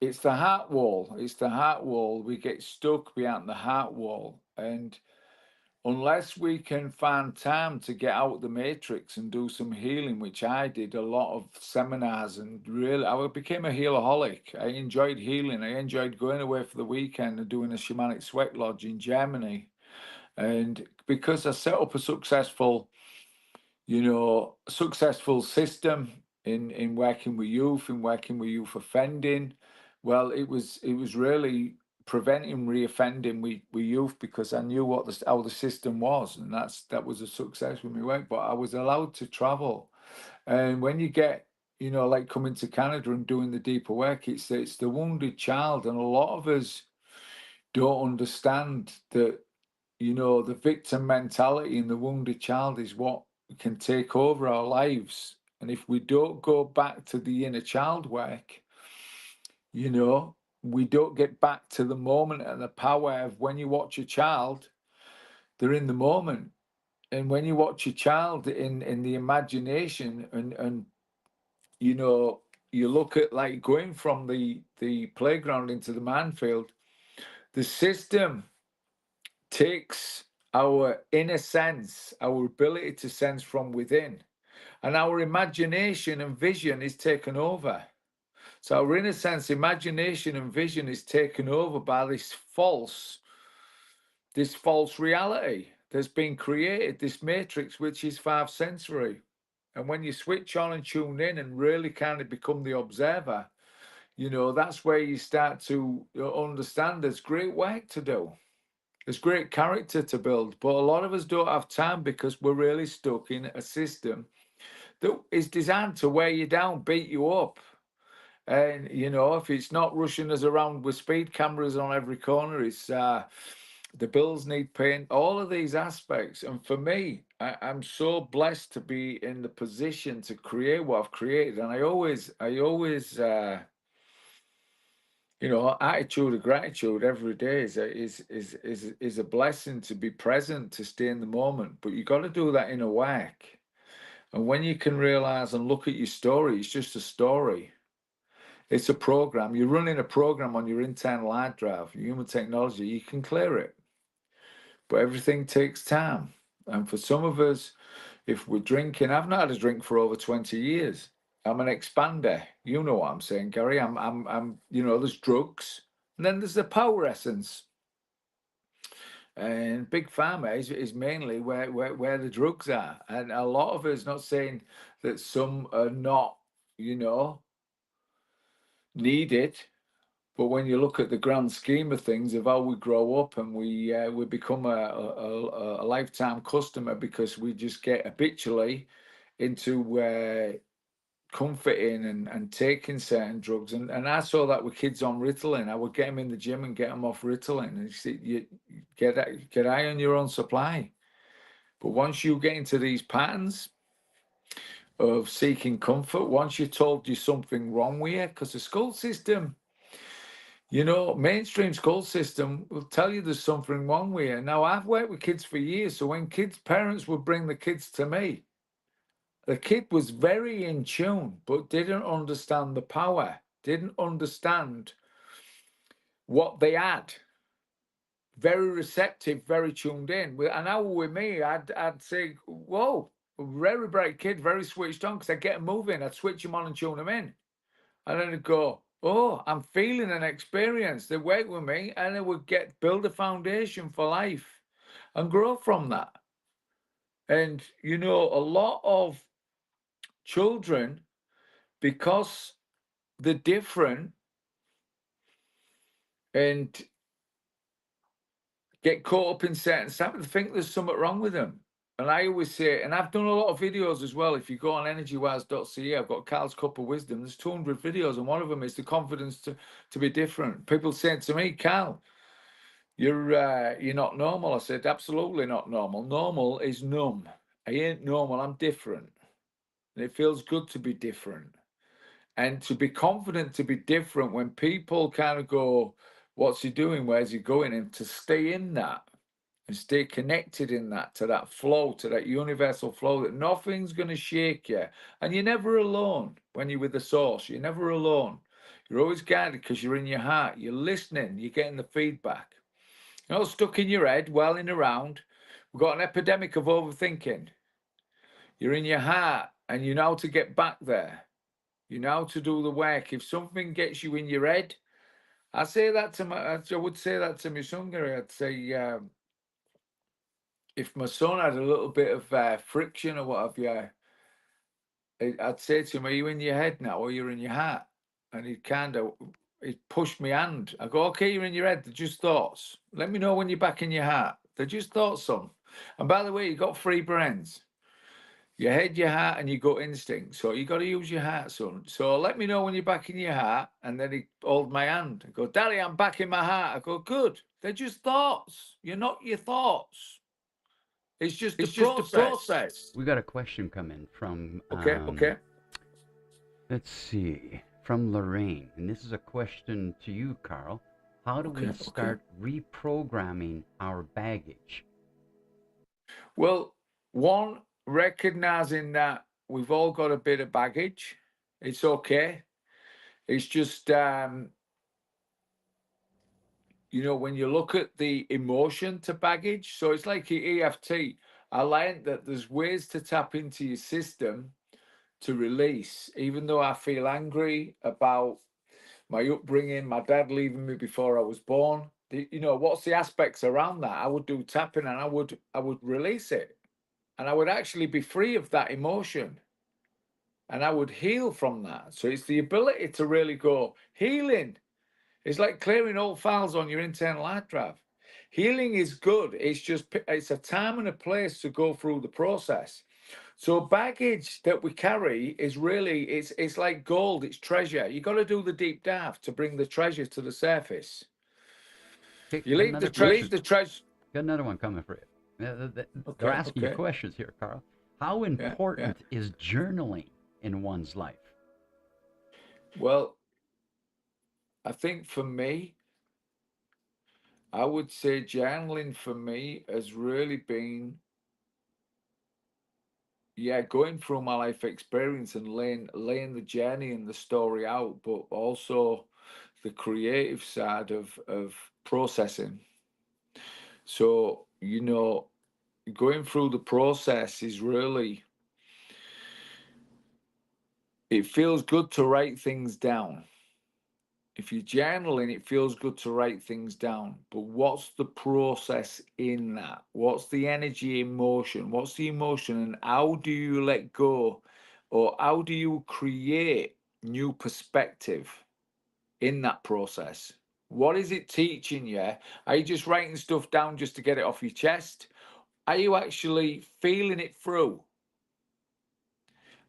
Speaker 4: it's the heart wall. It's the heart wall. We get stuck behind the heart wall. And unless we can find time to get out of the matrix and do some healing, which I did a lot of seminars, and really, I became a healaholic. I enjoyed healing. I enjoyed going away for the weekend and doing a shamanic sweat lodge in Germany. And because I set up a successful, you know, successful system in working with youth, in working with youth offending, well, it was really preventing reoffending with youth, because I knew what how the system was, and that was a success with my work. But I was allowed to travel, and when you get, you know, like coming to Canada and doing the deeper work, it's the wounded child, and a lot of us don't understand that, you know, the victim mentality and the wounded child is what can take over our lives. And if we don't go back to the inner child work, you know, we don't get back to the moment and the power of when you watch a child, they're in the moment. And when you watch a child in the imagination and you know, you look at like going from the playground into the minefield, the system takes our inner sense, our ability to sense from within, and our imagination and vision is taken over. So our inner sense, imagination and vision is taken over by this false reality that's been created, this matrix, which is five sensory. And when you switch on and tune in and really kind of become the observer, you know, that's where you start to understand there's great work to do. There's great character to build, but a lot of us don't have time because we're really stuck in a system that is designed to wear you down, beat you up. And, you know, if it's not rushing us around with speed cameras on every corner, it's the bills need paying, all of these aspects. And for me, I'm so blessed to be in the position to create what I've created. And I always, you know, attitude of gratitude every day is a blessing to be present, to stay in the moment. But you got to do that in a work. And when you can realize and look at your story, it's just a story. It's a program. You're running a program on your internal hard drive, human technology. You can clear it, but everything takes time. And for some of us, if we're drinking, I've not had a drink for over 20 years. I'm an expander. You know what I'm saying, Gary. I'm. You know, there's drugs, and then there's the power essence. And big pharma is mainly where the drugs are. And a lot of us, not saying that some are not, you know, needed, but when you look at the grand scheme of things, of how we grow up and we become a lifetime customer because we just get habitually into comforting and taking certain drugs. And I saw that with kids on Ritalin. I would get them in the gym and get them off Ritalin. And you see, you get eye on your own supply. But once you get into these patterns of seeking comfort, once you're told you're something wrong with you, because the school system, you know, mainstream school system will tell you there's something wrong with you. Now, I've worked with kids for years, so when parents would bring the kids to me, the kid was very in tune, but didn't understand the power, didn't understand what they had. Very receptive, very tuned in. And now with me, I'd say, whoa, very bright kid, very switched on, because I'd get him moving. I'd switch him on and tune him in. And then I'd go, oh, I'm feeling an experience. They'd work with me, and it would build a foundation for life and grow from that. And, you know, a lot of children, because they're different and get caught up in certain stuff, they think there's something wrong with them. And I always say, and I've done a lot of videos as well. If you go on energywise.ca, I've got Carl's Cup of Wisdom. There's 200 videos, and one of them is the confidence to be different. People saying to me, Carl, you're not normal. I said, absolutely not normal. Normal is numb. I ain't normal. I'm different. And it feels good to be different. And to be confident to be different when people kind of go, what's he doing? Where's he going? And to stay in that and stay connected in that, to that flow, to that universal flow, that nothing's going to shake you. And you're never alone when you're with the source. You're never alone. You're always guided because you're in your heart. You're listening. You're getting the feedback. You're not stuck in your head, welling around. We've got an epidemic of overthinking. You're in your heart and you know how to get back there. You know how to do the work. If something gets you in your head, I say that to I would say that to my son, Gary. I'd say, if my son had a little bit of friction or what have you, I'd say to him, are you in your head now or you're in your heart? And he'd push my hand. I go, okay, you're in your head. They're just thoughts. Let me know when you're back in your heart. They're just thoughts, son. And by the way, you've got three brains. Your head, your heart, and your gut instinct. So you got to use your heart, son. So let me know when you're back in your heart. And then he hold my hand. I go, Daddy, I'm back in my heart. I go, good. They're just thoughts. You're not your thoughts. It's just the process.
Speaker 2: We got a question coming from
Speaker 4: Okay.
Speaker 2: Let's see, from Lorraine, and this is a question to you, Carl. How do we start reprogramming our baggage?
Speaker 4: Well, one, recognizing that we've all got a bit of baggage. It's okay. It's just when you look at the emotion to baggage, so it's like EFT. I learned that there's ways to tap into your system to release, even though I feel angry about my upbringing, my dad leaving me before I was born. What's the aspects around that? I would do tapping and I would release it. And I would actually be free of that emotion. And I would heal from that. So it's the ability to really go healing. It's like clearing old files on your internal hard drive. Healing is good. It's a time and a place to go through the process. So baggage that we carry is really, it's like gold, it's treasure. You got to do the deep dive to bring the treasure to the surface. You leave the treasure.
Speaker 2: Got another one coming for you. They're asking you questions here, Carl. How important is journaling in one's life?
Speaker 4: Well, I think for me, I would say journaling for me has really been, going through my life experience and laying the journey and the story out, but also the creative side of processing. So, going through the process is really, it feels good to write things down. If you're journaling, it feels good to write things down. But what's the process in that? What's the energy, emotion? What's the emotion? And how do you let go? Or how do you create new perspective in that process? What is it teaching you? Are you just writing stuff down just to get it off your chest? Are you actually feeling it through?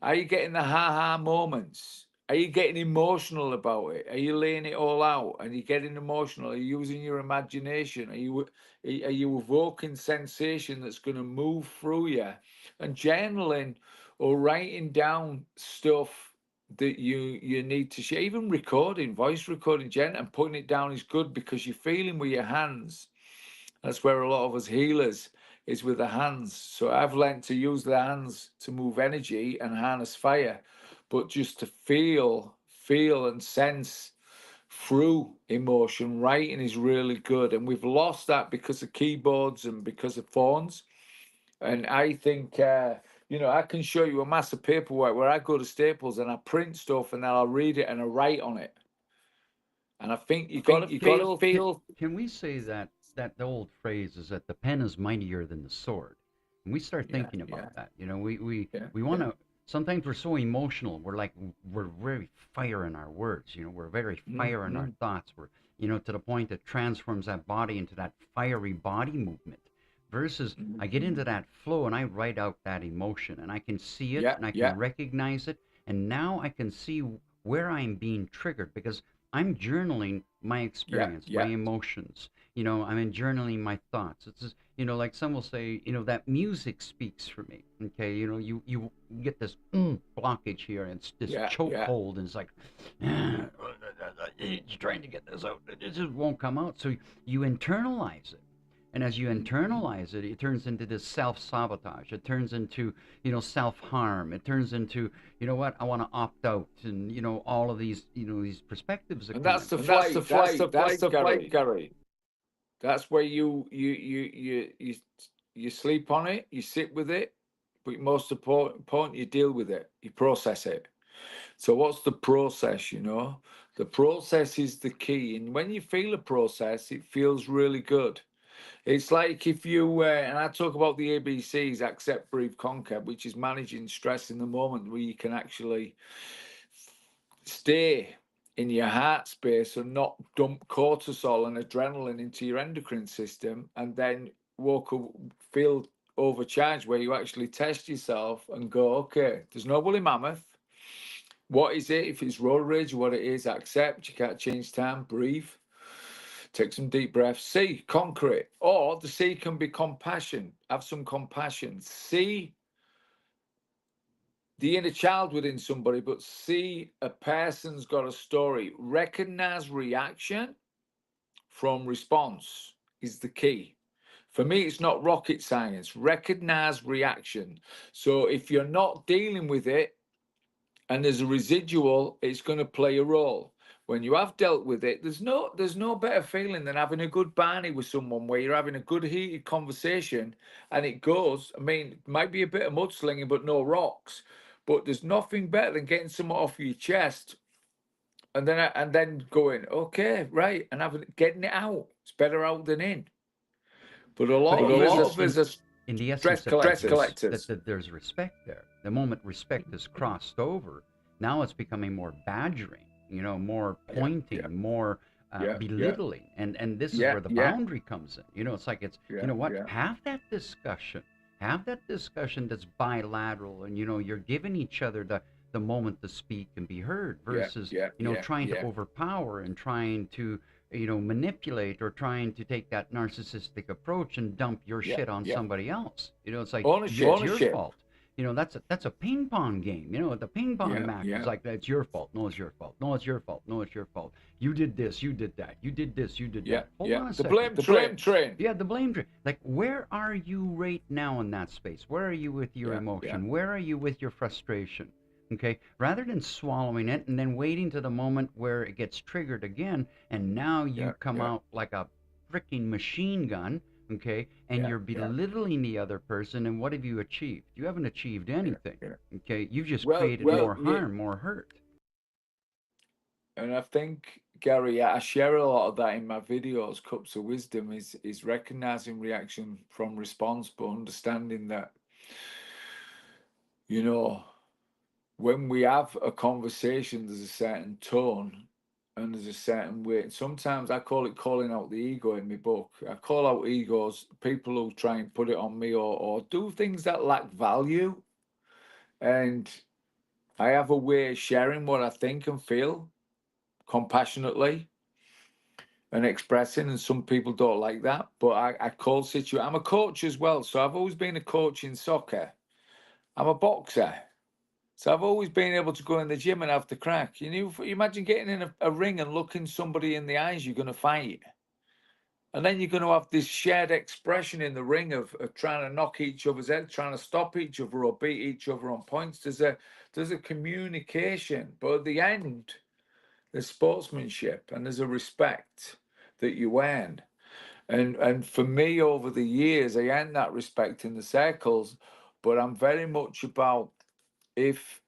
Speaker 4: Are you getting the ha-ha moments? Are you getting emotional about it? Are you laying it all out? Are you getting emotional? Are you using your imagination? Are you evoking sensation that's going to move through you? And journaling or writing down stuff that you need to share, even recording, voice recording, and putting it down is good because you're feeling with your hands. That's where a lot of us healers is with the hands. So I've learned to use the hands to move energy and harness fire, but just to feel and sense through emotion. Writing is really good. And we've lost that because of keyboards and because of phones. And I think, I can show you a mass of paperwork where I go to Staples and I print stuff and then I'll read it and I write on it. And I think you got to feel.
Speaker 2: Can we say that the old phrase is that the pen is mightier than the sword? And we start thinking about that. We want to. Sometimes we're so emotional. We're very fire in our words. We're very fire in our thoughts. We're to the point that transforms that body into that fiery body movement. versus I get into that flow and I write out that emotion and I can see it
Speaker 4: Yeah,
Speaker 2: and I
Speaker 4: yeah,
Speaker 2: can recognize it. And now I can see where I'm being triggered because I'm journaling my
Speaker 4: yeah,
Speaker 2: experience, my
Speaker 4: yeah.
Speaker 2: emotions. I'm journaling my thoughts. It's just, like some will say, that music speaks for me. Okay, you get this blockage here, and it's this
Speaker 4: Yeah, yeah.
Speaker 2: chokehold, and it's like, you're trying to get this out, it just won't come out. So you internalize it, and as you internalize it, it turns into this self-sabotage. It turns into, self-harm. It turns into, what, I want to opt out, and all of these, these perspectives that
Speaker 4: And
Speaker 2: come
Speaker 4: that's
Speaker 2: in.
Speaker 4: the
Speaker 2: And that's the
Speaker 4: flight. That's the
Speaker 2: flight. That's
Speaker 4: flight,
Speaker 2: the flight,
Speaker 4: Gary.
Speaker 2: Gary.
Speaker 4: That's where you sleep on it, you sit with it, but most important, you deal with it, you process it. So what's the process? The process is the key, and when you feel a process, it feels really good. It's like if you and I talk about the ABCs: accept, breathe, conquer, which is managing stress in the moment, where you can actually stay in your heart space and not dump cortisol and adrenaline into your endocrine system, and then feel overcharged, where you actually test yourself and go, okay, there's no woolly mammoth. What is it? If it's road rage, what it is, accept. You can't change time. Breathe. Take some deep breaths. C, conquer it. Or the C can be compassion. Have some compassion. See the inner child within somebody, but see a person's got a story. Recognize reaction from response is the key. For me, it's not rocket science. Recognize reaction. So if you're not dealing with it and there's a residual, it's going to play a role. When you have dealt with it, there's no better feeling than having a good barney with someone where you're having a good heated conversation and it goes. I mean, it might be a bit of mudslinging, but no rocks. But there's nothing better than getting someone off your chest and then going, okay, right, and getting it out. It's better out than in. But a lot of us are
Speaker 2: In the
Speaker 4: stress
Speaker 2: essence of
Speaker 4: collectors.
Speaker 2: that there's respect there. The moment respect is crossed over, now it's becoming more badgering, more pointing, more belittling, and this is where the boundary comes in. It's like have that discussion, that's bilateral, and you're giving each other the moment to speak and be heard versus trying to overpower and trying to manipulate or trying to take that narcissistic approach and dump your shit on somebody else. It's like
Speaker 4: Ownership.
Speaker 2: It's your fault. That's a ping pong game. The ping pong match is like, it's your fault. No, it's your fault. No, it's your fault. No, it's your fault. You did this. You did that. You did this. You did that. Hold on a second.
Speaker 4: The blame train.
Speaker 2: Yeah, the blame train. Like, where are you right now in that space? Where are you with your emotion? Where are you with your frustration? Okay, rather than swallowing it and then waiting to the moment where it gets triggered again, and now you come out like a freaking machine gun, okay, and you're belittling the other person, and what have you achieved? You haven't achieved anything, okay? You've just created more harm, more hurt.
Speaker 4: And I think, Gary, I share a lot of that in my videos. Cups of Wisdom is recognizing reaction from response, but understanding that, when we have a conversation, there's a certain tone and there's a certain way. Sometimes I call it calling out the ego in my book. I call out egos, people who try and put it on me or do things that lack value. And I have a way of sharing what I think and feel compassionately and expressing, and some people don't like that. But I call I'm a coach as well. So I've always been a coach in soccer. I'm a boxer. So I've always been able to go in the gym and have the crack. You imagine getting in a ring and looking somebody in the eyes, you're going to fight. And then you're going to have this shared expression in the ring of trying to knock each other's head, trying to stop each other or beat each other on points. There's a communication. But at the end, there's sportsmanship and there's a respect that you earn. And for me, over the years, I earned that respect in the circles. But I'm very much about, if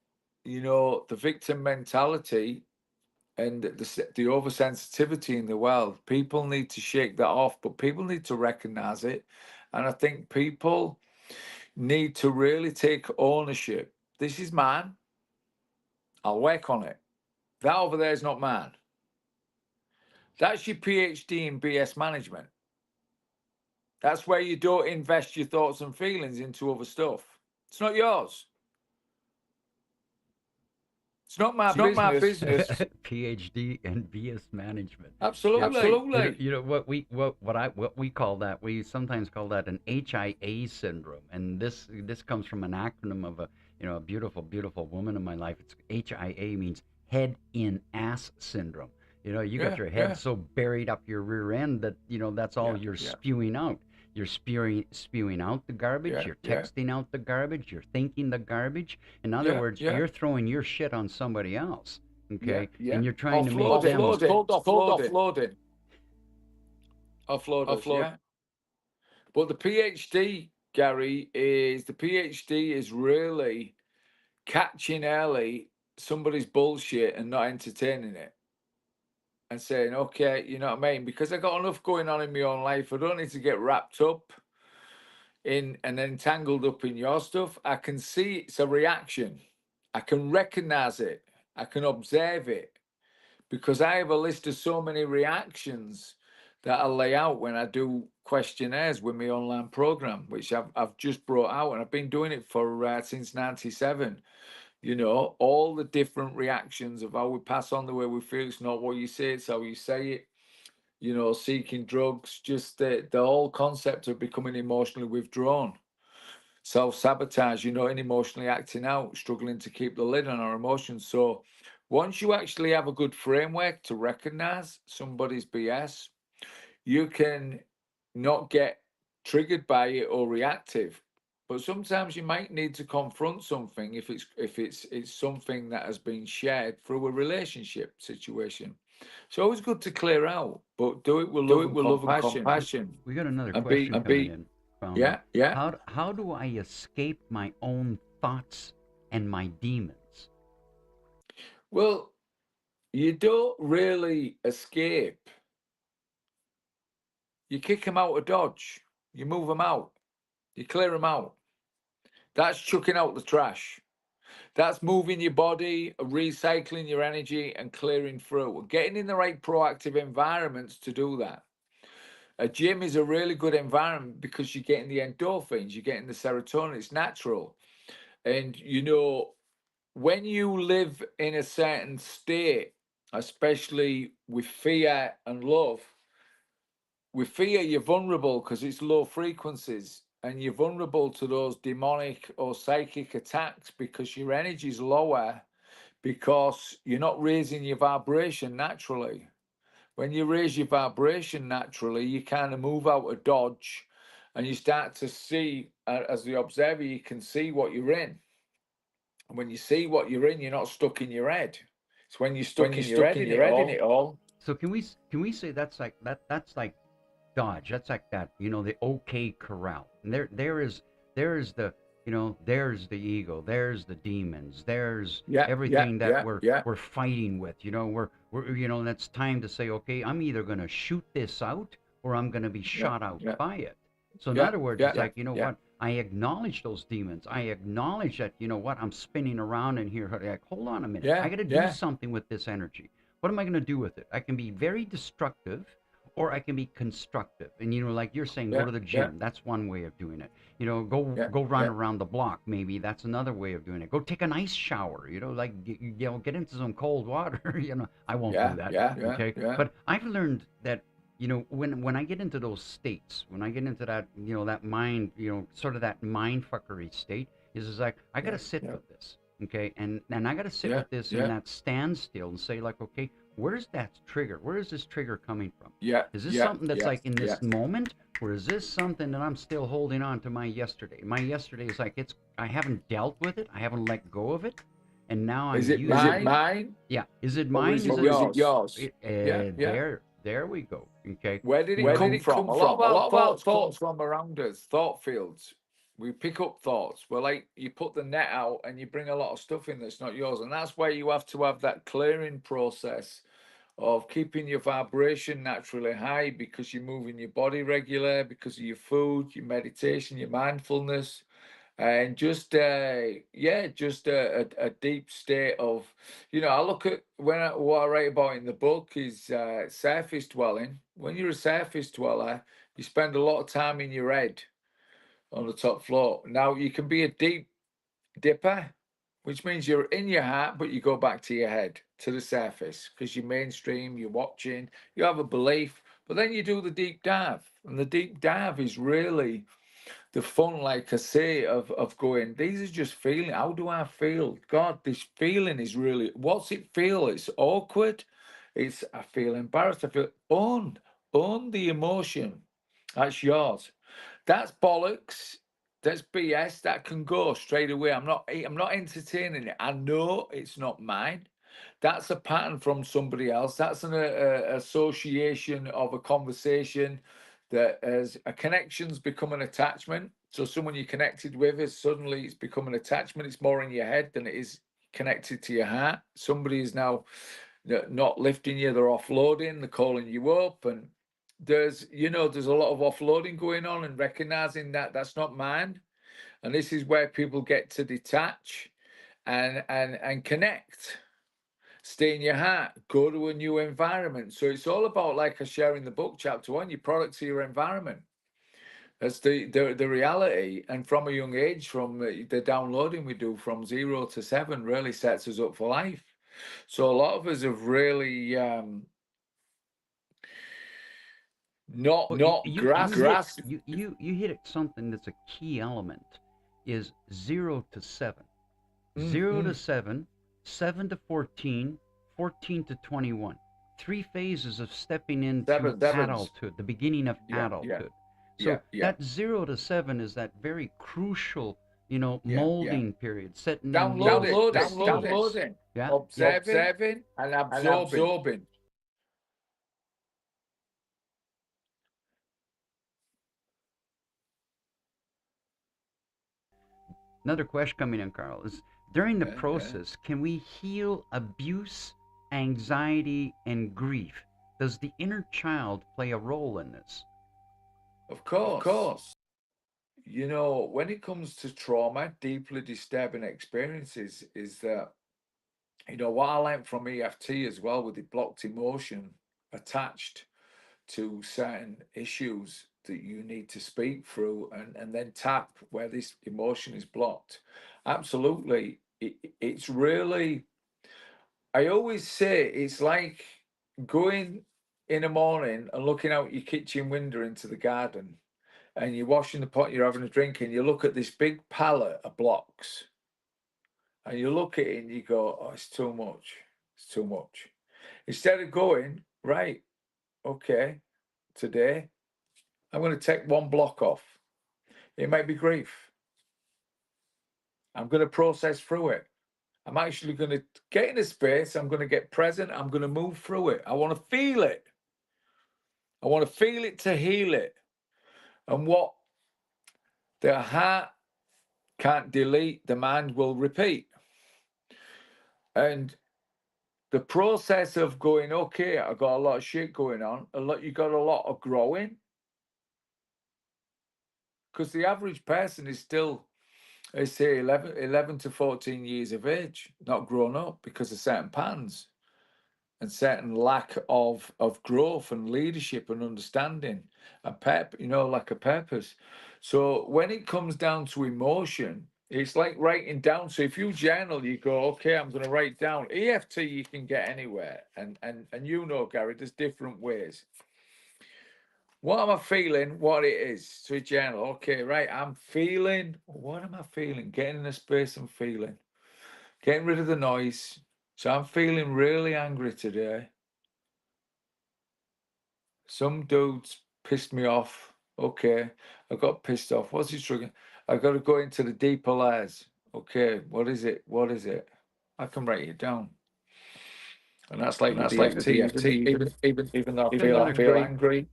Speaker 4: the victim mentality and the oversensitivity in the world, people need to shake that off, but people need to recognize it. And I think people need to really take ownership. This is mine. I'll work on it. That over there is not mine. That's your PhD in BS management. That's where you don't invest your thoughts and feelings into other stuff. It's not yours. It's not my business.
Speaker 2: PhD in BS management.
Speaker 4: Absolutely.
Speaker 2: You know what we call that. We sometimes call that an HIA syndrome, and this comes from an acronym of a beautiful woman in my life. It's HIA means head in ass syndrome. You got your head so buried up your rear end that that's all you're spewing out. You're spewing out the garbage. You're texting out the garbage. You're thinking the garbage. In other words, you're throwing your shit on somebody else. Okay, and you're trying to make them
Speaker 4: offloading. Yeah. But the PhD, Gary, is really catching early somebody's bullshit and not entertaining it. And saying, okay, you know what I mean? Because I got enough going on in my own life. I don't need to get wrapped up in and entangled up in your stuff. I can see it's a reaction. I can recognize it. I can observe it. Because I have a list of so many reactions that I lay out when I do questionnaires with my online program, which I've just brought out, and I've been doing it for since '97. All the different reactions of how we pass on the way we feel. It's not what you say, it's how you say it. Seeking drugs, just the whole concept of becoming emotionally withdrawn, self-sabotage, and emotionally acting out, struggling to keep the lid on our emotions. So once you actually have a good framework to recognize somebody's BS, you can not get triggered by it or reactive. But sometimes you might need to confront something if it's something that has been shared through a relationship situation. It's always good to clear out, but do it with love and compassion.
Speaker 2: We got another question coming in.
Speaker 4: Yeah.
Speaker 2: How do I escape my own thoughts and my demons?
Speaker 4: Well, you don't really escape. You kick them out of Dodge. You move them out. You clear them out. That's chucking out the trash. That's moving your body, recycling your energy, and clearing through. Getting in the right proactive environments to do that. A gym is a really good environment because you're getting the endorphins, you're getting the serotonin. It's natural. And, when you live in a certain state, especially with fear and love, with fear, you're vulnerable because it's low frequencies, and you're vulnerable to those demonic or psychic attacks because your energy is lower, because you're not raising your vibration naturally. When you raise your vibration naturally, you kind of move out of Dodge, and you start to see, as the observer, you can see what you're in. And when you see what you're in, you're not stuck in your head. It's when you're stuck in your head in it all.
Speaker 2: So can we say that's like Dodge? That's like that, the OK Corral. And there's the there's the ego, there's the demons, there's everything that we're fighting with. We're and it's time to say, okay, I'm either gonna shoot this out or I'm gonna be shot out by it. So in other words, it's like, what? I acknowledge those demons. I acknowledge that, I'm spinning around in here. Like, hold on a minute. I got to do something with this energy. What am I going to do with it? I can be very destructive, or I can be constructive. And, like you're saying, go to the gym. That's one way of doing it. Go run around the block. Maybe that's another way of doing it. Go take a nice shower, get into some cold water. I won't do that. Okay. But I've learned that, when I get into those states, when I get into that, that mind, sort of that mind fuckery state, is like, I got to sit with this. Okay. And I got to sit with this in that standstill and say, like, okay, where's that trigger? Where is this trigger coming from? Is this something that's like in this moment, or is this something that I'm still holding on to my yesterday? My yesterday is like, I haven't dealt with it. I haven't let go of it. And now
Speaker 4: is it mine?
Speaker 2: Yeah. Is it mine?
Speaker 4: Is it yours?
Speaker 2: There we go. Okay.
Speaker 4: Where did it come from? A lot of thoughts from around us, thought fields. We pick up thoughts. Well, like, you put the net out and you bring a lot of stuff in that's not yours. And that's why you have to have that clearing process of keeping your vibration naturally high, because you're moving your body regular, because of your food, your meditation, your mindfulness. And just a deep state of, I look at what I write about in the book is surface dwelling. When you're a surface dweller, You spend a lot of time in your head on the top floor. Now, you can be a deep dipper, which means you're in your heart, but you go back to your head, to the surface, because you're mainstream, you're watching, you have a belief, but then you do the deep dive. And the deep dive is really the fun, like I say, of going, these are just feeling. How do I feel? God, this feeling is really, what's it feel? It's awkward. I feel embarrassed. I feel, own the emotion. That's yours. That's bollocks. That's BS. That can go straight away. I'm not entertaining it. I know it's not mine. That's a pattern from somebody else. That's an association of a conversation that as a connection's become an attachment. So someone you connected with is suddenly it's become an attachment. It's more in your head than it is connected to your heart. Somebody is now not lifting you, they're offloading, they're calling you up, and there's a lot of offloading going on, and recognizing that that's not mine. And this is where people get to detach and connect. Stay in your heart, go to a new environment. So it's all about, like I share in the book, chapter 1, your products are your environment. That's the reality. And from a young age, from the downloading we do from 0 to 7 really sets us up for life. So a lot of us have really not grasped.
Speaker 2: You hit it, something that's a key element is 0 to 7. 0 to 7, 7 to 14, 14 to 21. 3 phases of stepping into adulthood, the beginning of adulthood. So that 0 to 7 is that very crucial, molding period, setting
Speaker 4: downloading,
Speaker 2: yeah,
Speaker 4: observing and absorbing.
Speaker 2: Another question coming in, Carl, is during the process, can we heal abuse, anxiety, and grief? Does the inner child play a role in this?
Speaker 4: Of course. When it comes to trauma, deeply disturbing experiences, is that, what I learned from EFT as well, with the blocked emotion attached to certain issues that you need to speak through, and then tap where this emotion is blocked. Absolutely. It's really, I always say, it's like going in the morning and looking out your kitchen window into the garden, and you're washing the pot, you're having a drink, and you look at this big pallet of blocks, and you look at it and you go, oh, it's too much. It's too much. Instead of going, right, okay, today, I'm going to take one block off. It might be grief. I'm going to process through it. I'm actually going to get in a space. I'm going to get present. I'm going to move through it. I want to feel it. I want to feel it to heal it. And what the heart can't delete, the mind will repeat. And the process of going, okay, I got a lot of shit going on. You got a lot of growing. Because the average person is still, they say, 11 to 14 years of age, not grown up, because of certain patterns and certain lack of growth and leadership and understanding and lack of purpose. So when it comes down to emotion, it's like writing down. So if you journal, you go, okay, I'm going to write down. EFT you can get anywhere. And Gary, there's different ways. What am I feeling? What it is? So a journal. Okay, right. I'm feeling. What am I feeling? Getting in a space and feeling. Getting rid of the noise. So I'm feeling really angry today. Some dudes pissed me off. Okay, I got pissed off. What's he triggering? I got to go into the deeper layers. Okay, what is it? What is it? I can write it down. And that's like with the EFT. Even though I feel angry,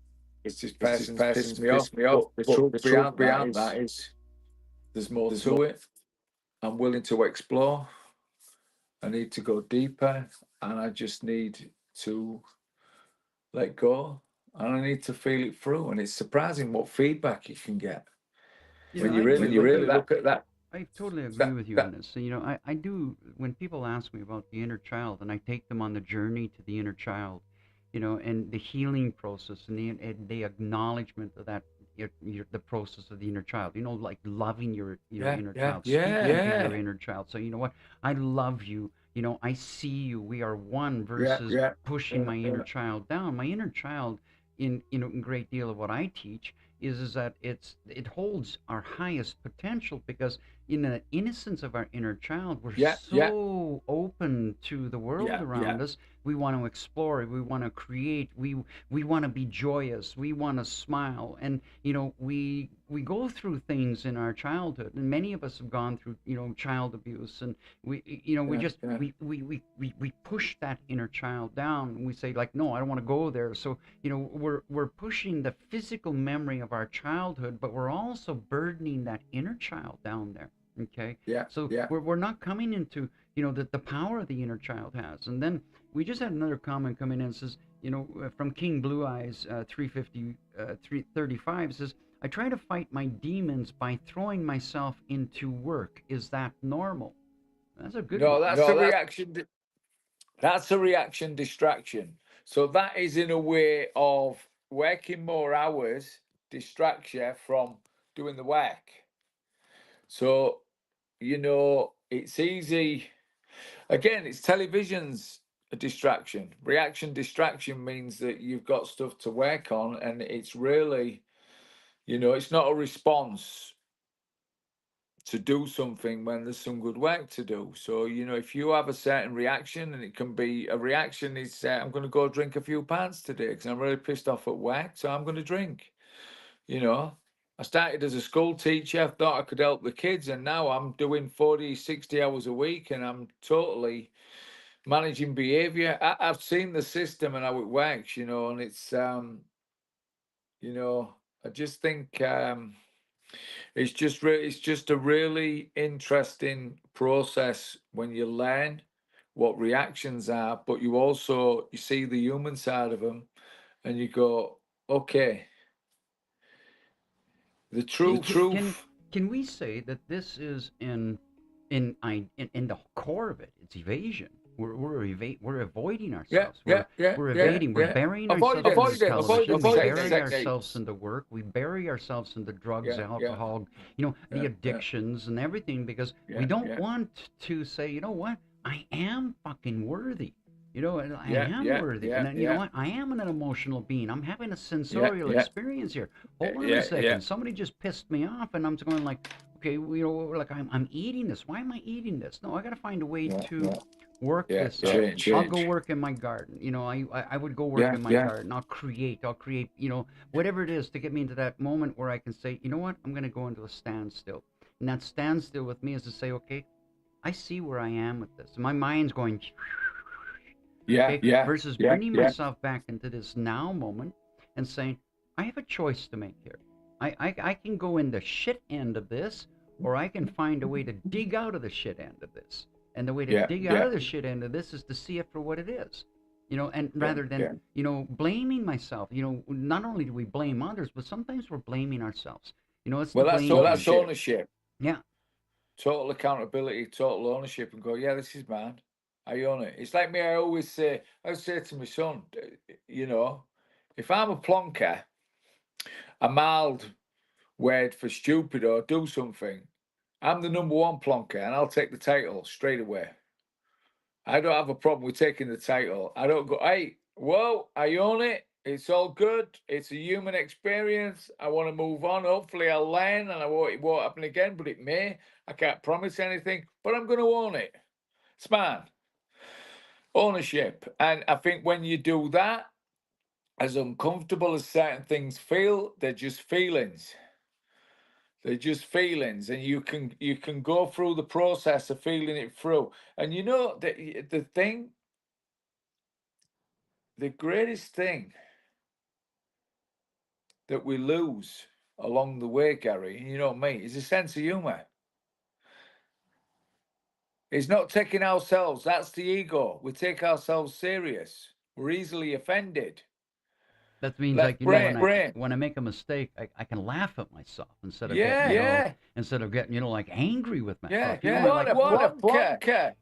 Speaker 4: it's this person's pissed me off. But the truth beyond that is there's more to it. I'm willing to explore. I need to go deeper, and I just need to let go, and I need to feel it through. And it's surprising what feedback you can get when you really look at that.
Speaker 2: I totally agree with you on this. So, I do, when people ask me about the inner child and I take them on the journey to the inner child, and the healing process and the acknowledgement of that, the process of the inner child, like loving your, inner child, speaking to your inner child. So, you know what? I love you. I see you. We are one versus pushing my inner child down. My inner child, in great deal of what I teach is that it holds our highest potential, because in the innocence of our inner child, we're so open to the world around us. We want to explore, we want to create, we want to be joyous, we want to smile. And we go through things in our childhood, and many of us have gone through child abuse, and we push that inner child down, and we say, like, no, I don't want to go there. So we're pushing the physical memory of our childhood, but we're also burdening that inner child down there. Okay. So we're not coming into the power the inner child has. And then we just had another comment coming in. It says, from King Blue Eyes 335 says, I try to fight my demons by throwing myself into work. Is that normal? That's a good one.
Speaker 4: That's a reaction. That's a reaction distraction. So that is, in a way of working more hours, distracts you from doing the work. So, it's easy. Again, it's television's a distraction. Reaction distraction means that you've got stuff to work on, and it's really, it's not a response to do something when there's some good work to do. So, if you have a certain reaction, and it can be a reaction is, I'm going to go drink a few pints today because I'm really pissed off at work, so I'm going to drink. I started as a school teacher, thought I could help the kids, and now I'm doing 40, 60 hours a week, and I'm totally managing behavior. I've seen the system and how it works, and it's, I just think it's just a really interesting process when you learn what reactions are, but you see the human side of them, and you go, okay. The truth.
Speaker 2: Can we say that this is in the core of it? It's evasion. We're avoiding ourselves. We're evading. We're burying ourselves in television. We bury ourselves in the work. We bury ourselves in the drugs, alcohol, the addictions and everything, because we don't want to say, you know what? I am fucking worthy. And I am worthy. And then, you know what? I am an emotional being. I'm having a sensorial experience here. Hold on a second. Somebody just pissed me off, and I'm going like, okay, like I'm eating this. Why am I eating this? No, I got to find a way to work this out. I'll go work in my garden. I would go work in my garden. I'll create, whatever it is to get me into that moment where I can say, you know what? I'm going to go into a standstill. And that standstill with me is to say, okay, I see where I am with this. My mind's going... versus bringing myself back into this now moment and saying, I have a choice to make here. I can go in the shit end of this, or I can find a way to dig out of the shit end of this. And the way to dig out of the shit end of this is to see it for what it is. And rather than, blaming myself, not only do we blame others, but sometimes we're blaming ourselves.
Speaker 4: That's ownership.
Speaker 2: Yeah.
Speaker 4: Total accountability, total ownership, and go, this is mine. I own it. It's like me. I say to my son, if I'm a plonker, a mild word for stupid or do something, I'm the number one plonker, and I'll take the title straight away. I don't have a problem with taking the title. I don't go, hey, whoa, I own it. It's all good. It's a human experience. I want to move on. Hopefully I'll learn, and it won't happen again, but it may. I can't promise anything, but I'm going to own it. It's mine. Ownership. And I think when you do that, as uncomfortable as certain things feel, they're just feelings. They're just feelings, and you can go through the process of feeling it through. And the greatest thing that we lose along the way, Gary, me, is a sense of humor. It's not taking ourselves, that's the ego. We take ourselves serious. We're easily offended.
Speaker 2: That means when I make a mistake, I can laugh at myself instead of getting like angry with myself.
Speaker 4: What a plonker.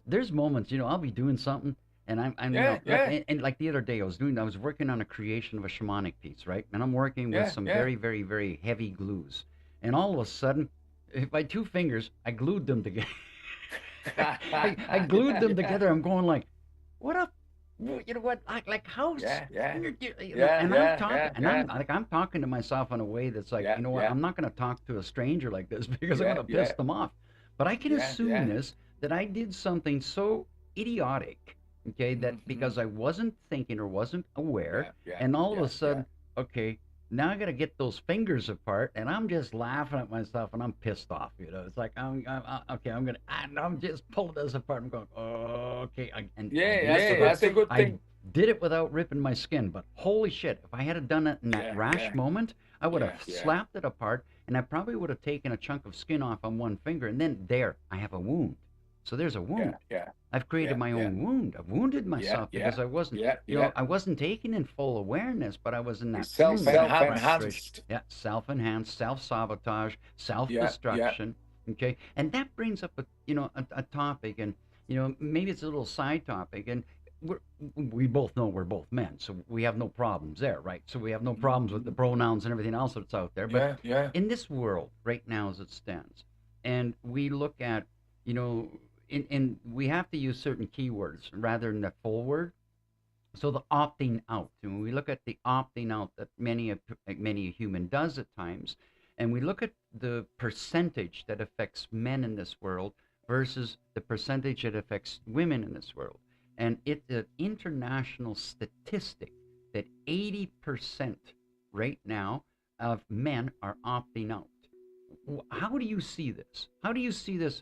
Speaker 2: There's moments, I'll be doing something And I'm
Speaker 4: Yeah, yeah,
Speaker 2: and like the other day, I was working on a creation of a shamanic piece, right? And I'm working with some very, very, very heavy glues. And all of a sudden, my two fingers, I glued them together. I glued them together. I'm going like, what up? You know what? Like how?
Speaker 4: yeah, yeah,
Speaker 2: You know,
Speaker 4: yeah,
Speaker 2: and I'm
Speaker 4: yeah,
Speaker 2: talking,
Speaker 4: yeah,
Speaker 2: and
Speaker 4: yeah,
Speaker 2: I'm talking to myself in a way that's like,
Speaker 4: yeah,
Speaker 2: you know what?
Speaker 4: yeah,
Speaker 2: I'm not going to talk to a stranger like this because I'm
Speaker 4: yeah,
Speaker 2: going to piss
Speaker 4: yeah,
Speaker 2: them off. But I can
Speaker 4: yeah,
Speaker 2: assume
Speaker 4: yeah.
Speaker 2: this that I did something so idiotic, okay, that
Speaker 4: Mm-hmm.
Speaker 2: because I wasn't thinking or wasn't aware,
Speaker 4: Yeah, yeah,
Speaker 2: and all of
Speaker 4: yeah,
Speaker 2: a
Speaker 4: yeah.
Speaker 2: sudden, okay, now I got to get those fingers apart, and I'm just laughing at myself, and I'm pissed off. You know, it's like okay, I'm just pulling this apart. I'm going, oh, okay, and I
Speaker 4: Yeah,
Speaker 2: did
Speaker 4: that's
Speaker 2: it
Speaker 4: a
Speaker 2: without,
Speaker 4: good thing.
Speaker 2: I did it without ripping my skin. But holy shit, if I had done it in that
Speaker 4: Yeah,
Speaker 2: rash
Speaker 4: yeah,
Speaker 2: moment, I would have
Speaker 4: yeah, yeah,
Speaker 2: slapped it apart, and I probably would have taken a chunk of skin off on one finger, and then there, I have a wound. So there's a
Speaker 4: yeah,
Speaker 2: wound.
Speaker 4: yeah,
Speaker 2: I've created
Speaker 4: yeah,
Speaker 2: my
Speaker 4: yeah,
Speaker 2: own wound. I've wounded
Speaker 4: yeah,
Speaker 2: myself
Speaker 4: yeah,
Speaker 2: because I wasn't,
Speaker 4: yeah,
Speaker 2: you
Speaker 4: yeah.
Speaker 2: know, I wasn't taking in full awareness, but I was in that
Speaker 4: It's
Speaker 2: that frustration.
Speaker 4: self-enhanced.
Speaker 2: Yeah, self-enhanced, self-sabotage,
Speaker 4: Yeah, yeah,
Speaker 2: self-destruction. Okay, and that brings up a topic, and maybe it's a little side topic, and we're, we both know we're both men, so we have no problems there, right? So we have no problems with the pronouns and everything else that's out there. But
Speaker 4: yeah, yeah.
Speaker 2: in this world right now, as it stands, and we look at, you know, and we have to use certain keywords rather than the full word. So the opting out, and when we look at the opting out that many a human does at times, and we look at the percentage that affects men in this world versus the percentage that affects women in this world, and it's an international statistic that 80% right now of men are opting out. How do you see this? How do you see
Speaker 4: Well,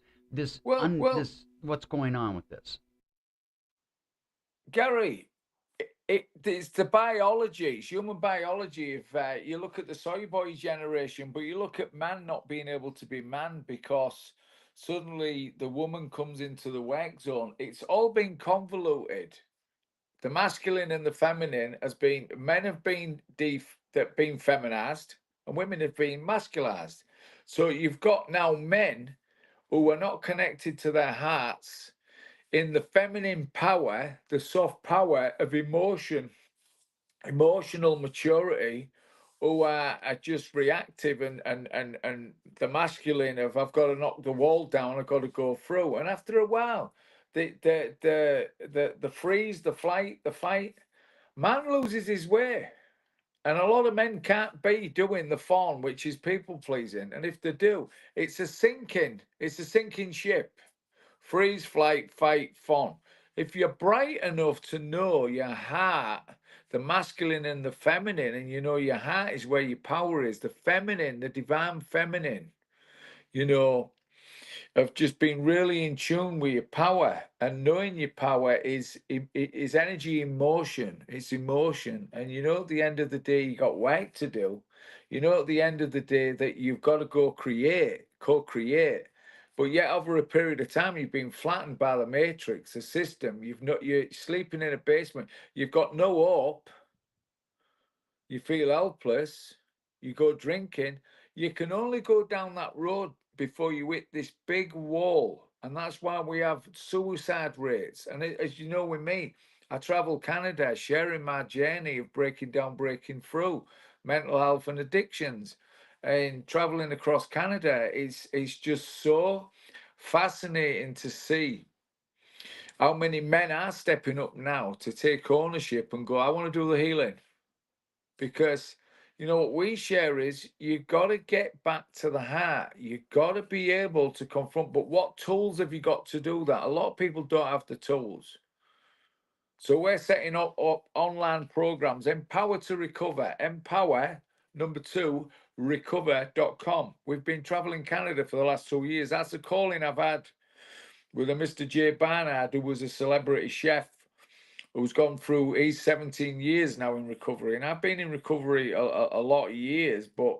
Speaker 2: this what's going on with this?
Speaker 4: Gary, it's the biology, it's human biology. If you look at the soy boy generation, but you look at man not being able to be man because suddenly the woman comes into the work zone, it's all been convoluted. The masculine and the feminine has been, men have been been feminized and women have been masculized. So you've got now men who are not connected to their hearts in the feminine power, the soft power of emotion, emotional maturity, who are just reactive, and the masculine of I've got to knock the wall down, I've got to go through. And after a while, the freeze, the flight, the fight, man loses his way. And a lot of men can't be doing the fawn, which is people pleasing. And if they do, it's a sinking ship. Freeze, flight, fight, fawn. If you're bright enough to know your heart, the masculine and the feminine, and you know your heart is where your power is, the feminine, the divine feminine, you know, of just being really in tune with your power, and knowing your power is energy in motion. It's emotion. And you know, at the end of the day, you got work to do. You know, at the end of the day, that you've got to go create, co-create. But yet, over a period of time, you've been flattened by the matrix, the system. You're sleeping in a basement. You've got no hope. You feel helpless. You go drinking. You can only go down that road before you hit this big wall. And that's why we have suicide rates. And as you know, with me, I travel Canada sharing my journey of breaking down, breaking through mental health and addictions. And traveling across Canada is just so fascinating to see how many men are stepping up now to take ownership and go, I want to do the healing. Because you know what we share is you got to get back to the heart. You got to be able to confront. But what tools have you got to do that? A lot of people don't have the tools. So we're setting up online programs, Empower to Recover, Empower, number 2, recover.com. We've been traveling Canada for the last 2 years. That's a calling I've had with a Mr. J. Barnard, who was a celebrity chef who's gone through, he's 17 years now in recovery. And I've been in recovery a lot of years, but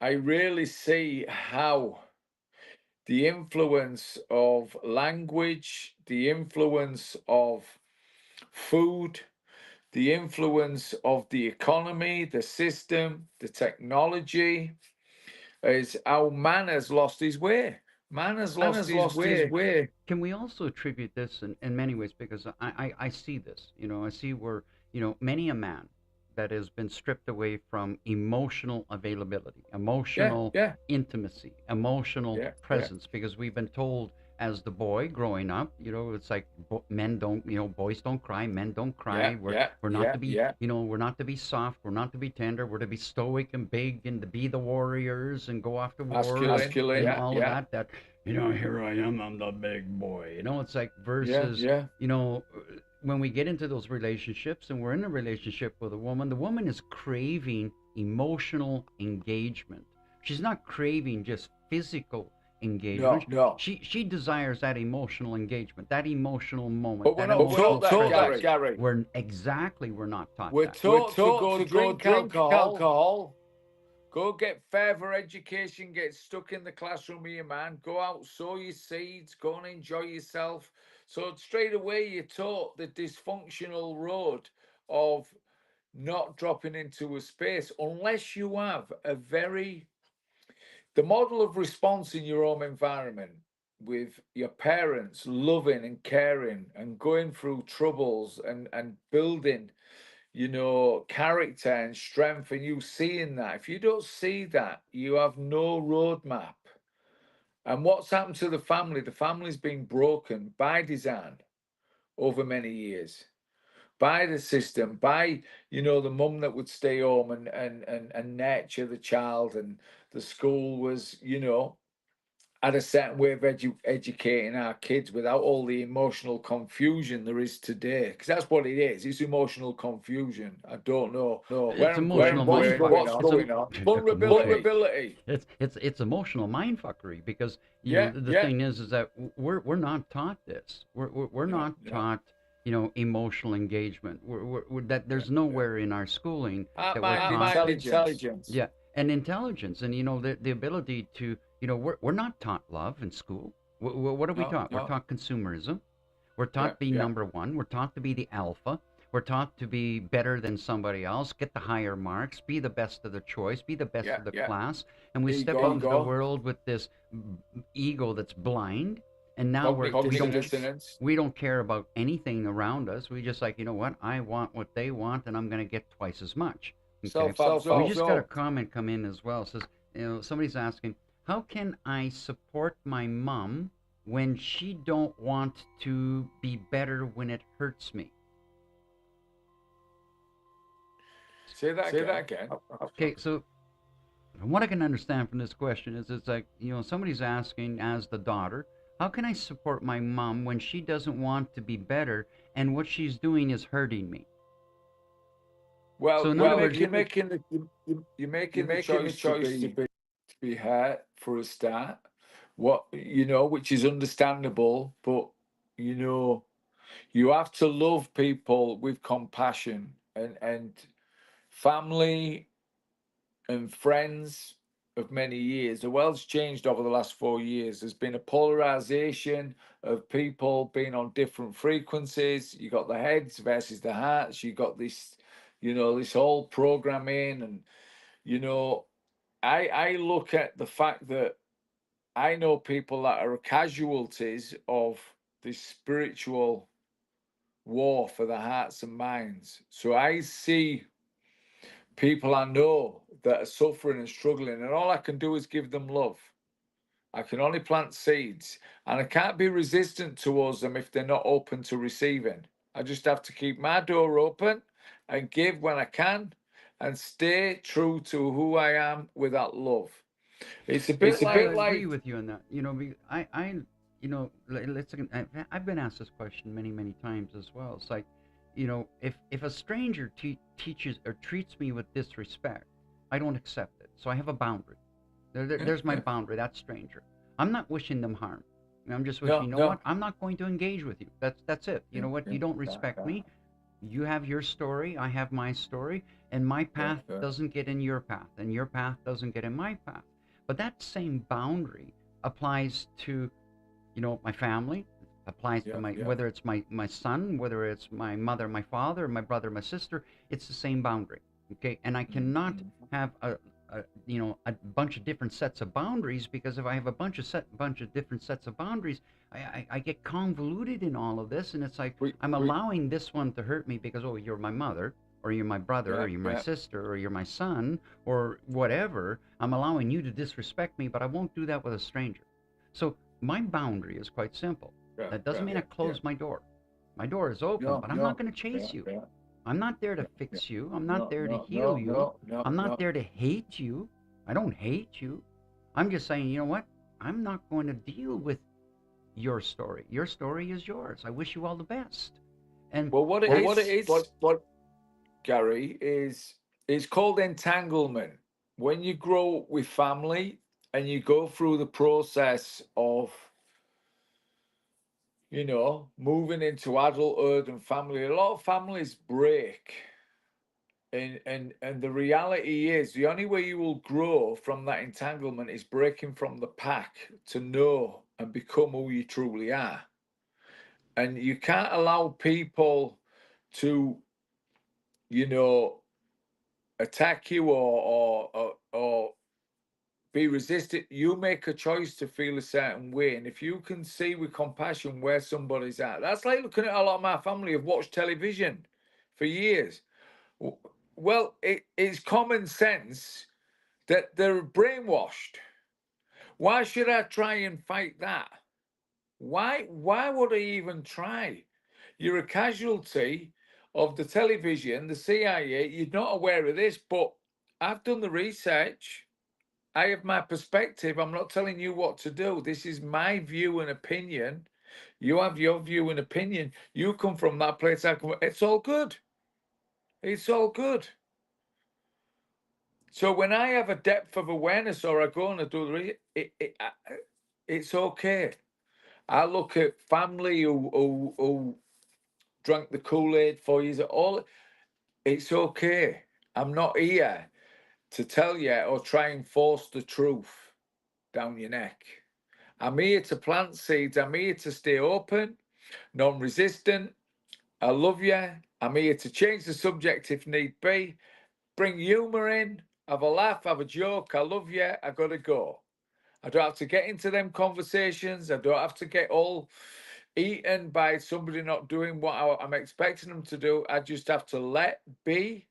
Speaker 4: I really see how the influence of language, the influence of food, the influence of the economy, the system, the technology, is how man has lost his way. Man has lost his way.
Speaker 2: Can we also attribute this in many ways? Because I see this, I see where, many a man that has been stripped away from emotional availability, emotional
Speaker 4: Yeah.
Speaker 2: intimacy, emotional
Speaker 4: Yeah.
Speaker 2: presence, because we've been told as the boy growing up, it's like men don't, boys don't cry, men don't cry. We're not to be, we're not to be soft, we're not to be tender, we're to be stoic and big and to be the warriors and go off to war
Speaker 4: Masculine,
Speaker 2: and all of that. Here I am, I'm the big boy. It's like versus, when we get into those relationships and we're in a relationship with a woman, the woman is craving emotional engagement. She's not craving just physical engagement.
Speaker 4: No.
Speaker 2: She desires that emotional engagement, that emotional moment.
Speaker 4: But we're not taught that, Gary.
Speaker 2: We're not taught
Speaker 4: We're
Speaker 2: that.
Speaker 4: taught to go drink alcohol. Go get further education, get stuck in the classroom with your man, go out, sow your seeds, go and enjoy yourself. So straight away you're taught the dysfunctional road of not dropping into a space unless you have the model of response in your home environment with your parents loving and caring and going through troubles and building character and strength, and you seeing that. If you don't see that, you have no roadmap. And what's happened to the family? The family's been broken by design over many years, by the system, by the mum that would stay home and nurture the child, and the school was had a certain way of educating our kids without all the emotional confusion there is today. Because that's what it is. It's emotional confusion. I don't know.
Speaker 2: It's emotional mindfuckery.
Speaker 4: Vulnerability.
Speaker 2: It's emotional mindfuckery, because the thing is that we're not taught this. We're not taught emotional engagement. That there's nowhere in our schooling that we're taught
Speaker 4: Intelligence.
Speaker 2: Yeah, and intelligence, and the ability to we're not taught love in school. What are we taught? We're taught consumerism. We're taught to be number one. We're taught to be the alpha. We're taught to be better than somebody else, get the higher marks, be the best of the choice, be the best of the class. And we step out into the world with this ego that's blind. And now we don't care about anything around us. We just like, what? I want what they want, and I'm going to get twice as much. Okay? We just got a comment come in as well. It says, somebody's asking, how can I support my mom when she don't want to be better when it hurts me?
Speaker 4: Say that again.
Speaker 2: Okay, so from what I can understand from this question is it's like, somebody's asking as the daughter, how can I support my mom when she doesn't want to be better and what she's doing is hurting me?
Speaker 4: Well, so you're making the choice to be hurt for a start. Which is understandable, but you have to love people with compassion, and family and friends of many years. The world's changed over the last 4 years. There's been a polarization of people being on different frequencies. You got the heads versus the hearts. You got this, this whole programming, and I look at the fact that I know people that are casualties of this spiritual war for the hearts and minds. So I see people I know that are suffering and struggling, and all I can do is give them love. I can only plant seeds, and I can't be resistant towards them if they're not open to receiving. I just have to keep my door open and give when I can, and stay true to who I am with that love. It's a bit like.
Speaker 2: I agree with you on that. I've been asked this question many, many times as well. It's like, if a stranger teaches or treats me with disrespect, I don't accept it. So I have a boundary. There's my boundary. That stranger. I'm not wishing them harm. I'm just wishing. What? I'm not going to engage with you. That's it. You know what? You don't respect me. You have your story. I have my story, and my path doesn't get in your path, and your path doesn't get in my path. But that same boundary applies to, my family. Applies to whether it's my son, whether it's my mother, my father, my brother, my sister. It's the same boundary. Okay, and I cannot have a bunch of different sets of boundaries, because if I have a bunch of different sets of boundaries, I get convoluted in all of this, and it's like I'm allowing this one to hurt me because, oh, you're my mother, or you're my brother, or you're my sister, or you're my son, or whatever. I'm allowing you to disrespect me, but I won't do that with a stranger. So my boundary is quite simple. That doesn't mean I close my door. My door is open, but I'm not going to chase you. I'm not there to fix you. I'm not there to heal you. I'm not there to hate you. I don't hate you. I'm just saying, you know what? I'm not going to deal with your story. Your story is yours. I wish you all the best. And
Speaker 4: what Gary, is it's called entanglement. When you grow up with family and you go through the process of, moving into adulthood and family, a lot of families break. And the reality is the only way you will grow from that entanglement is breaking from the pack to know and become who you truly are. And you can't allow people to, attack you or be resistant. You make a choice to feel a certain way, and if you can see with compassion where somebody's at, that's like looking at a lot of my family have watched television for years. Well, it's common sense that they're brainwashed. Why should I try and fight that? Why would I even try? You're a casualty of the television, the CIA. You're not aware of this, but I've done the research. I have my perspective. I'm not telling you what to do. This is my view and opinion. You have your view and opinion. You come from that place. It's all good. It's all good. So when I have a depth of awareness, or I go and I do it's okay. I look at family who drank the Kool-Aid for years. It's okay. I'm not here to tell you or try and force the truth down your neck. I'm here to plant seeds. I'm here to stay open, non-resistant. I love you. I'm here to change the subject if need be. Bring humor in. Have a laugh. Have a joke. I love you. I gotta go. I don't have to get into them conversations. I don't have to get all eaten by somebody not doing what I'm expecting them to do. I just have to let be,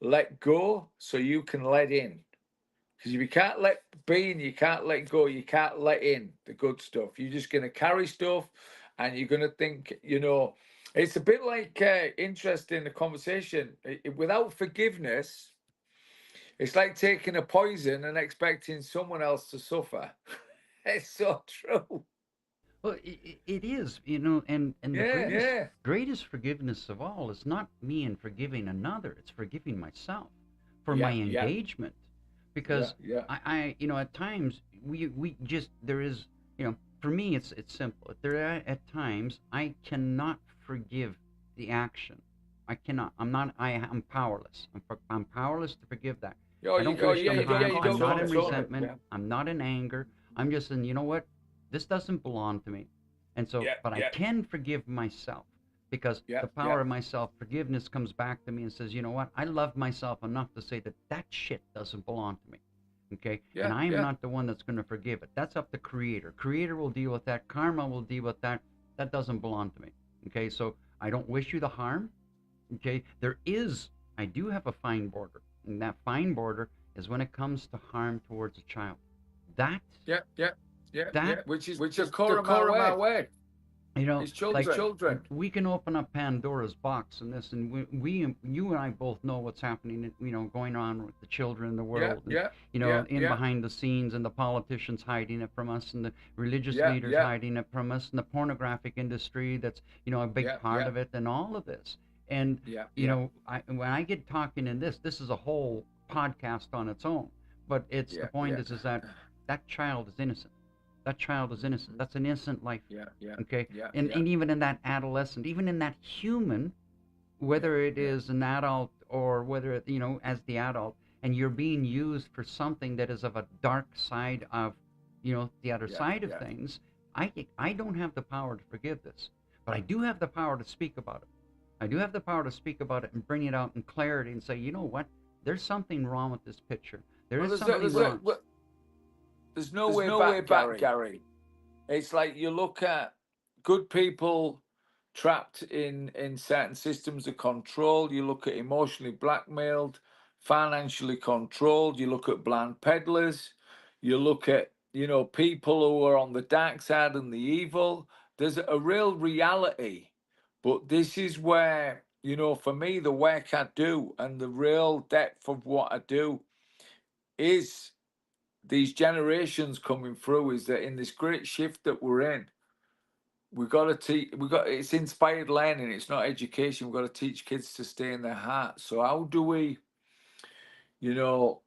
Speaker 4: let go, so you can let in. Because if you can't let be and you can't let go, you can't let in the good stuff. You're just going to carry stuff, and you're going to think, it's a bit like interesting, the conversation. Without forgiveness, it's like taking a poison and expecting someone else to suffer. It's so true.
Speaker 2: well, it is, and the greatest forgiveness of all is not me in forgiving another. It's forgiving myself for my engagement. Because I at times we just, there is, for me it's simple. At times I cannot forgive the action. I cannot. I'm powerless. I'm powerless to forgive that. I don't wish them harm. I'm not in resentment. I'm not in anger. I'm just in, you know what? This doesn't belong to me. And so, but I can forgive myself, because the power of my self-forgiveness comes back to me and says, you know what? I love myself enough to say that shit doesn't belong to me. Okay? And I'm not the one that's going to forgive it. That's up to Creator. Creator will deal with that. Karma will deal with that. That doesn't belong to me. Okay? So I don't wish you the harm. Okay? I do have a fine border. And that fine border is when it comes to harm towards a child.
Speaker 4: Which is the core of my way. It's children.
Speaker 2: We can open up Pandora's box in this, and you and I both know what's happening, going on with the children in the world. Behind the scenes, and the politicians hiding it from us, and the religious leaders hiding it from us, and the pornographic industry that's, a big part of it, and all of this. And, when I get talking in this is a whole podcast on its own. But the point is that child is innocent. That child is innocent. That's an innocent life. Okay. And even in that adolescent, even in that human, whether it is an adult or whether as the adult, and you're being used for something that is of a dark side of, the other side of things. I don't have the power to forgive this, but I do have the power to speak about it. I do have the power to speak about it and bring it out in clarity and say, you know what? There's something wrong with this picture. There
Speaker 4: Well,
Speaker 2: is something wrong.
Speaker 4: there's no way back, Gary. It's like you look at good people trapped in certain systems of control. You look at emotionally blackmailed, financially controlled. You look at blind peddlers. You look at, people who are on the dark side and the evil. There's a real reality. But this is where, for me, the work I do and the real depth of what I do is these generations coming through, is that in this great shift that we're in, we got to teach. It's inspired learning. It's not education. We've got to teach kids to stay in their heart. So how do we, you know?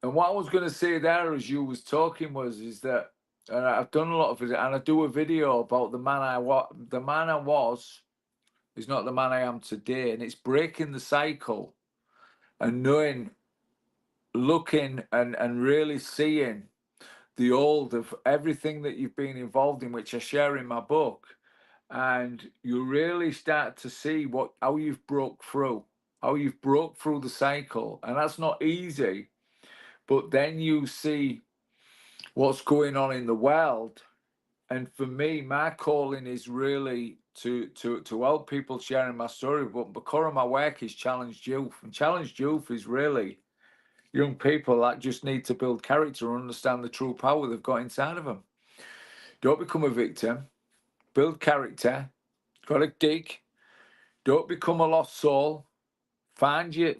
Speaker 4: And what I was going to say there, as you was talking, is that, and I've done a lot of it, and I do a video about the man I was is not the man I am today, and it's breaking the cycle and knowing, looking, and really seeing the old of everything that you've been involved in, which I share in my book. And you really start to see how you've broke through, the cycle. And that's not easy, but then you see what's going on in the world. And for me, my calling is really to help people sharing my story. But the core of my work is challenged youth. And challenged youth is really young people that just need to build character and understand the true power they've got inside of them. Don't become a victim. Build character. Got to dig. Don't become a lost soul. Find your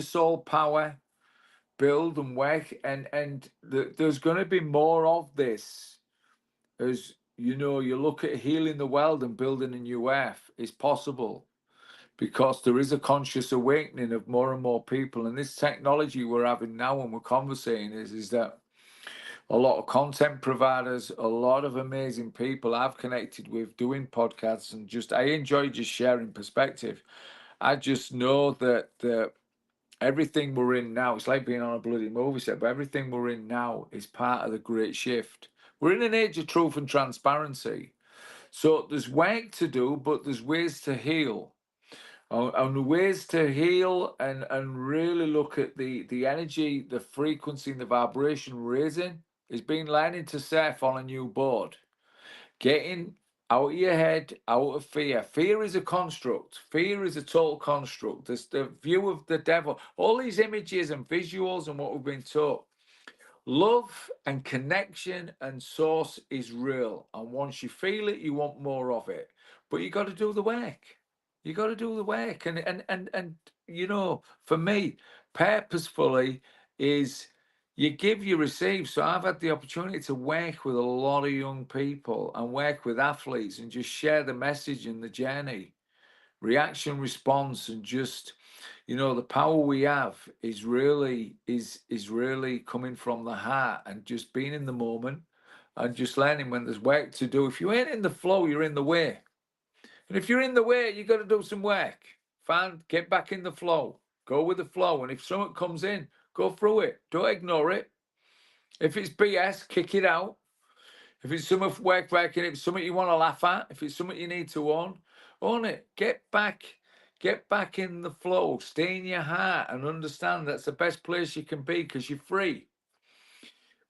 Speaker 4: soul power. Build and work, and there's going to be more of this. As you look at healing the world and building a new earth is possible because there is a conscious awakening of more and more people. And this technology we're having now when we're conversating is that a lot of content providers, a lot of amazing people I've connected with doing podcasts, and I enjoy just sharing perspective. I just know that everything we're in now, it's like being on a bloody movie set, but everything we're in now is part of the great shift. We're in an age of truth and transparency. So there's work to do, but there's ways to heal. And the ways to heal and really look at the energy, the frequency, and the vibration raising is being learning to surf on a new board. Getting out of your head, out of fear. Fear is a construct. Fear is a total construct. There's the view of the devil. All these images and visuals and what we've been taught. Love and connection and source is real. And once you feel it, you want more of it. But you got to do the work. You got to do the work. And for me, purposefully is you give, you receive. So I've had the opportunity to work with a lot of young people and work with athletes and just share the message and the journey, reaction, response, and just the power we have is really coming from the heart and just being in the moment and just learning when there's work to do. If you ain't in the flow, you're in the way. And if you're in the way, you got to do some work. Get back in the flow. Go with the flow. And if something comes in, go through it. Don't ignore it. If it's BS, kick it out. If it's something working, if it's something you want to laugh at, if it's something you need to own it. Get back in the flow. Stay in your heart and understand that's the best place you can be because you're free.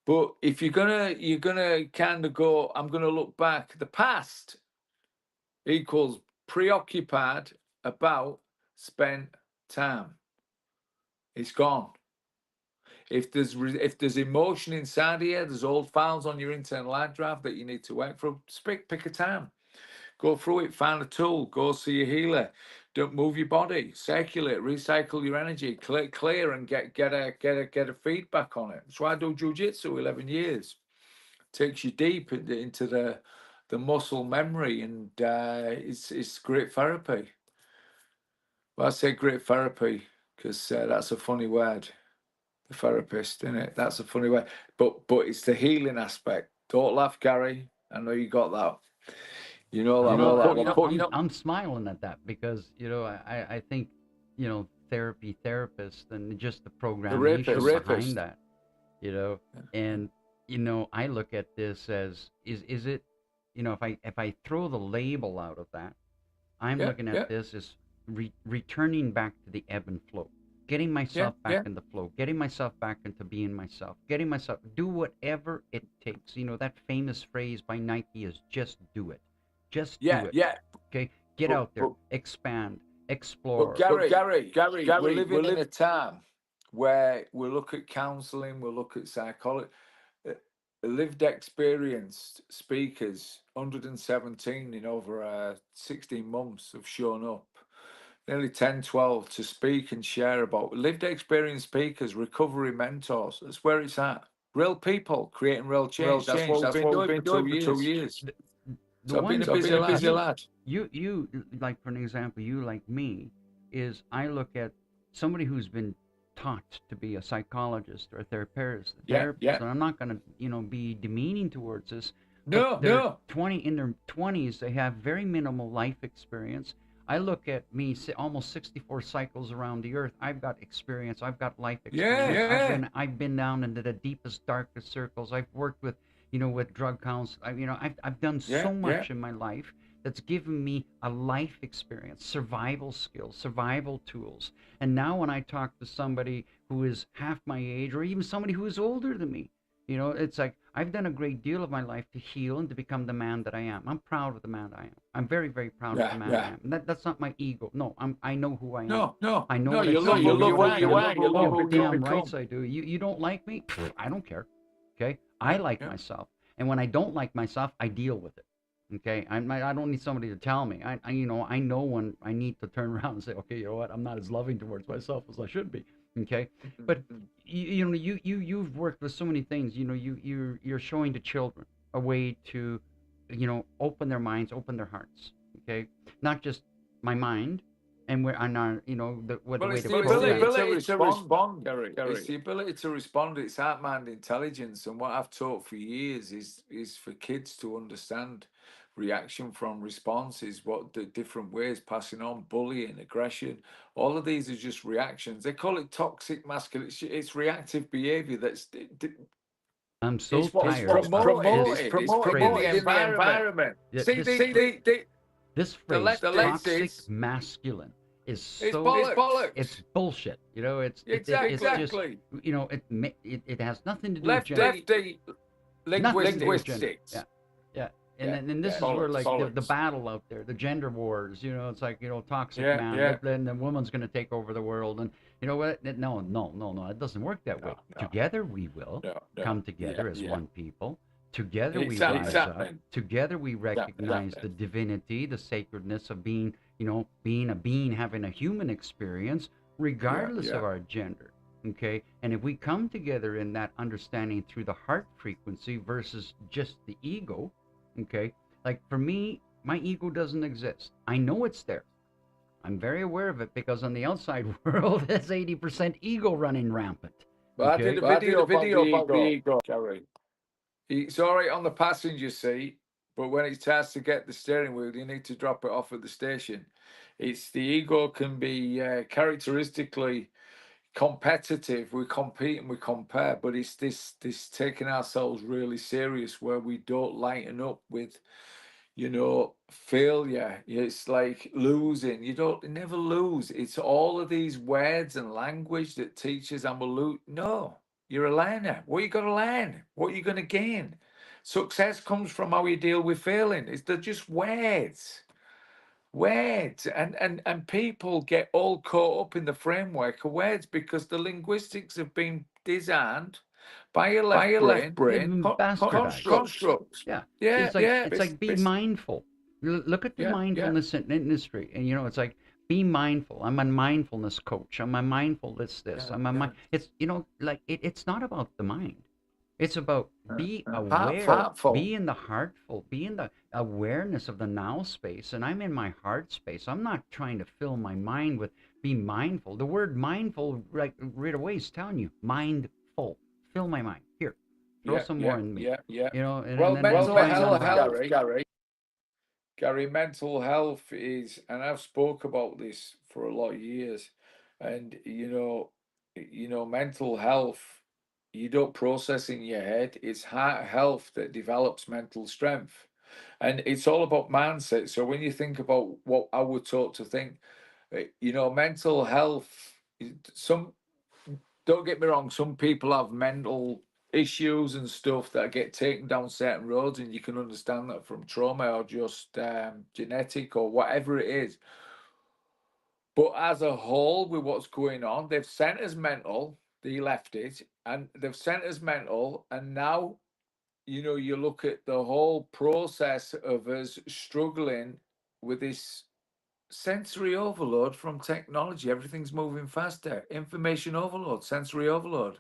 Speaker 4: But if you're gonna kind of go, I'm gonna look back. The past equals preoccupied about spent time. It's gone. If there's emotion inside here, there's old files on your internal hard drive that you need to work through. Pick a time. Go through it, find a tool, go see a healer. Don't move your body, circulate, recycle your energy, clear and get a feedback on it. That's why I do jiu-jitsu 11 years. Takes you deep into the muscle memory, and it's great therapy. Well, I say great therapy because that's a funny word. The therapist, isn't it? That's a funny word. But it's the healing aspect. Don't laugh, Gary. I know you got that. You know that.
Speaker 2: I'm smiling at that because I think therapy therapists and just the programmation behind that, and I look at this as is it, if I throw the label out of that, I'm looking at this as returning back to the ebb and flow. getting myself back in the flow, getting myself back into being myself, getting myself, do whatever it takes. You know, that famous phrase by Nike is just do it. Just do it.
Speaker 4: Yeah.
Speaker 2: Okay? Get out there, expand,
Speaker 4: But
Speaker 2: explore.
Speaker 4: Gary, we're living in a time where we look at counselling, we look at psychology. Lived experienced speakers, 117 in over 16 months have shown up. Nearly 10, 12 to speak and share about lived experienced speakers, recovery mentors. That's where it's at. Real people creating real change. That's what we've been doing for 2 years. So I've been a busy lad.
Speaker 2: You like, for an example, you like me, is I look at somebody who's been taught to be a psychologist or a therapist, and I'm not going to, be demeaning towards this.
Speaker 4: No.
Speaker 2: 20 in their 20s, they have very minimal life experience. I look at me, almost 64 cycles around the earth. I've got experience. I've got life experience. I've been down into the deepest, darkest circles. I've worked with, with drug counts. I've done so much in my life that's given me a life experience, survival skills, survival tools. And now when I talk to somebody who is half my age, or even somebody who is older than me, it's like I've done a great deal of my life to heal and to become the man that I am. I'm proud of the man I am. I'm very, very proud of the man I am. And that's not my ego. No, I know who I am.
Speaker 4: No.
Speaker 2: I know
Speaker 4: you love who
Speaker 2: damn rights I do. You don't like me? I don't care. Okay? I like myself. And when I don't like myself, I deal with it. Okay? I don't need somebody to tell me. I know when I need to turn around and say, okay, you know what? I'm not as loving towards myself as I should be. Okay? But you've worked with so many things. You're showing the children a way to, open their minds, open their hearts. Okay? Not just my mind, and we're on our, the way
Speaker 4: it's
Speaker 2: to
Speaker 4: the
Speaker 2: program.
Speaker 4: ability to respond, Gary. It's the ability to respond. It's heart, mind, intelligence. And what I've taught for years is for kids to understand reaction from responses, what the different ways, passing on, bullying, aggression. All of these are just reactions. They call it toxic masculinity. It's reactive behavior that's
Speaker 2: I'm so
Speaker 4: it's
Speaker 2: tired.
Speaker 4: It's promoted in the environment.
Speaker 2: This phrase, toxic masculine, is so
Speaker 4: bollocks.
Speaker 2: It's bullshit. It's
Speaker 4: exactly.
Speaker 2: Just, it has nothing to do
Speaker 4: Lefty linguistics.
Speaker 2: Yeah. And this is where, like, the battle out there, the gender wars, it's like, toxic man, then the woman's going to take over the world. And you know what? No, it doesn't work that way. Together we will come together as one people. Together we rise up. Together we recognize the divinity, the sacredness of being, being a being, having a human experience, regardless of our gender. Okay? And if we come together in that understanding through the heart frequency versus just the ego, okay? Like, for me, my ego doesn't exist. I know it's there. I'm very aware of it because on the outside world, there's 80% ego running rampant.
Speaker 4: But I did a video about the ego, Gary. It's all right on the passenger seat, but when it's time to get the steering wheel, you need to drop it off at the station. It's the ego can be characteristically competitive. We compete and we compare, but it's this taking ourselves really serious where we don't lighten up with, failure. It's like losing. You never lose. It's all of these words and language that teaches I'm a lose. No, you're a learner. What you got to learn? What are you going to gain? Success comes from how you deal with failing. They're just words. Words and people get all caught up in the framework of words because the linguistics have been designed by your left brain constructs.
Speaker 2: Yeah. It's like be mindful. Look at the mindfulness industry, and it's like, be mindful. I'm a mindfulness coach. I'm a mindful this. I'm a mind. It's it's not about the mind. It's about be aware, be in the heartful, be in the awareness of the now space. And I'm in my heart space. I'm not trying to fill my mind with be mindful. The word mindful right away is telling you mindful. Fill my mind. Here, throw some more in me.
Speaker 4: Mental health, Gary, mental health is, and I've spoke about this for a lot of years, and mental health, you don't process in your head. It's heart health that develops mental strength. And it's all about mindset. So when you think about what I would taught to think, mental health some, don't get me wrong, some people have mental issues and stuff that get taken down certain roads, and you can understand that from trauma or just genetic or whatever it is. But as a whole, with what's going on, they've sent us mental, they left it, and they've sent us mental, and now, you know, you look at the whole process of us struggling with this sensory overload from technology. Everything's moving faster. Information overload, sensory overload.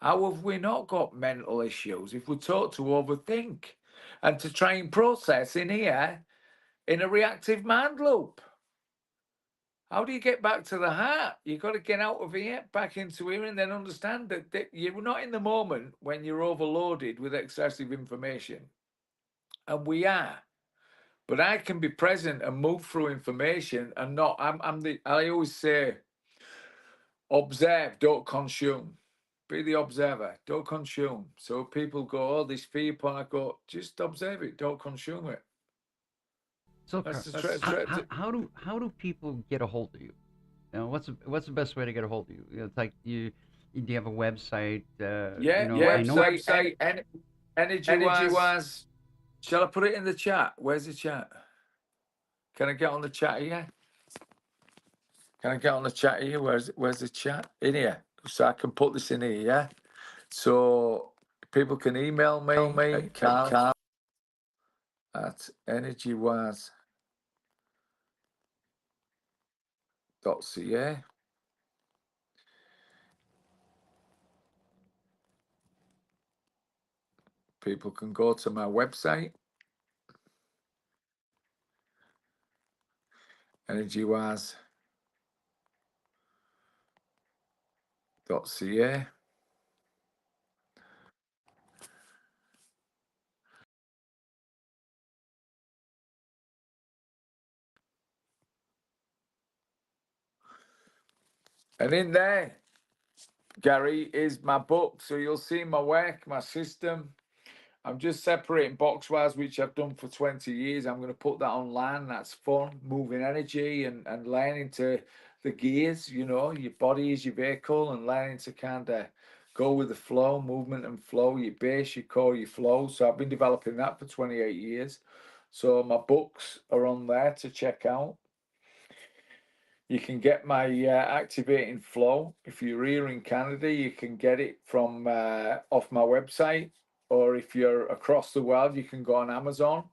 Speaker 4: How have we not got mental issues if we're taught to overthink and to try and process in here in a reactive mind loop? How do you get back to the heart? You've got to get out of here, back into here, and then understand that you're not in the moment when you're overloaded with excessive information. And we are. But I can be present and move through information and not, I always say, observe, don't consume. Be the observer, don't consume. So people go, oh, this fear porn, I go, just observe it, don't consume it.
Speaker 2: So, how do people get a hold of you? You know, what's the best way to get a hold of you? You know, it's like do you have a website?
Speaker 4: Website, energy-wise. Shall I put it in the chat? Where's the chat? Can I get on the chat here? Can I get on the chat here? Where's the chat? In here. So I can put this in here, yeah? So people can email me at Carl at energywise.ca. People can go to my website, energywise.ca. And in there, Gary, is my book. So you'll see my work, my system. I'm just separating box-wise, which I've done for 20 years. I'm going to put that online. That's fun, moving energy and learning to the gears, you know, your body is your vehicle, and learning to kind of go with the flow, movement and flow, your base, your core, your flow. So I've been developing that for 28 years. So my books are on there to check out. You can get my Activating Flow. If you're here in Canada, you can get it from off my website. Or if you're across the world, you can go on Amazon.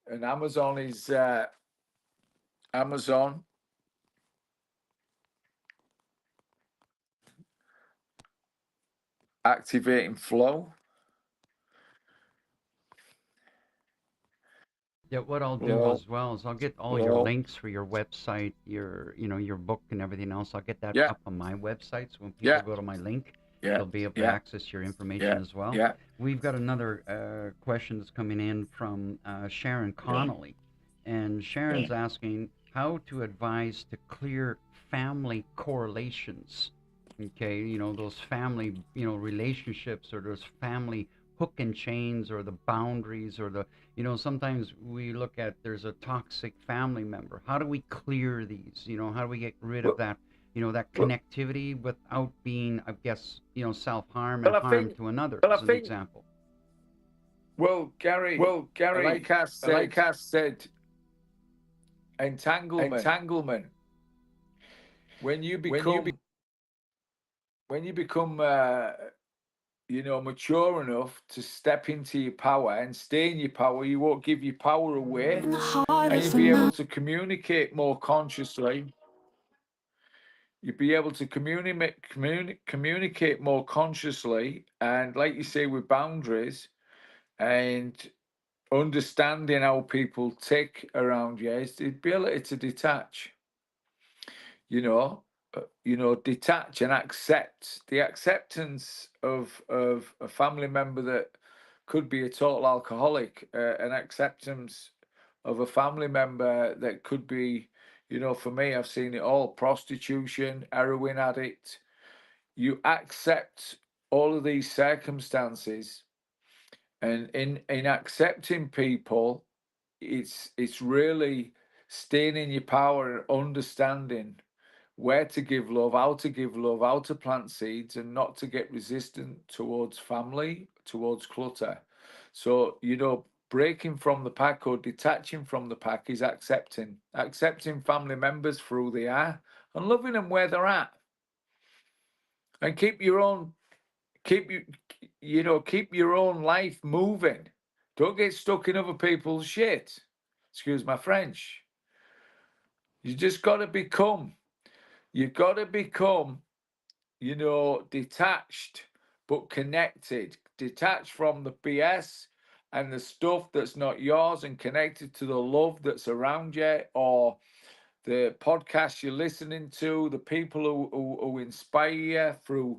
Speaker 4: And Amazon is Amazon. Activating Flow.
Speaker 2: Yeah, what I'll do as well is I'll get all your links for your website, your book and everything else. I'll get that up on my website. So when people go to my link, they'll be able to access your information as well. We've got another question that's coming in from Sharon Connolly. And Sharon's asking how to advise to clear family correlations. Okay, those family, relationships, or those family hook and chains, or the boundaries, or the, sometimes we look at there's a toxic family member. How do we clear these? How do we get rid of that, that connectivity without being, I guess, self-harm and harm to another, as an example?
Speaker 4: Well, Gary, like I said, entanglement. When you become mature enough to step into your power and stay in your power, you won't give your power away, and you'll be able to communicate more consciously. You'll be able to communicate more consciously, and like you say, with boundaries and understanding how people tick around you, is the ability to detach. Detach and accept. The acceptance of a family member that could be a total alcoholic, an acceptance of a family member that could be, for me, I've seen it all: prostitution, heroin addict. You accept all of these circumstances, and in accepting people, it's really staying in your power and understanding where to give love, how to give love, how to plant seeds, and not to get resistant towards family, towards clutter. So, breaking from the pack or detaching from the pack is accepting family members for who they are and loving them where they're at. And keep your own life moving. Don't get stuck in other people's shit. Excuse my French. You just got to become, detached but connected. Detached from the BS and the stuff that's not yours, and connected to the love that's around you, or the podcast you're listening to, the people who inspire you through,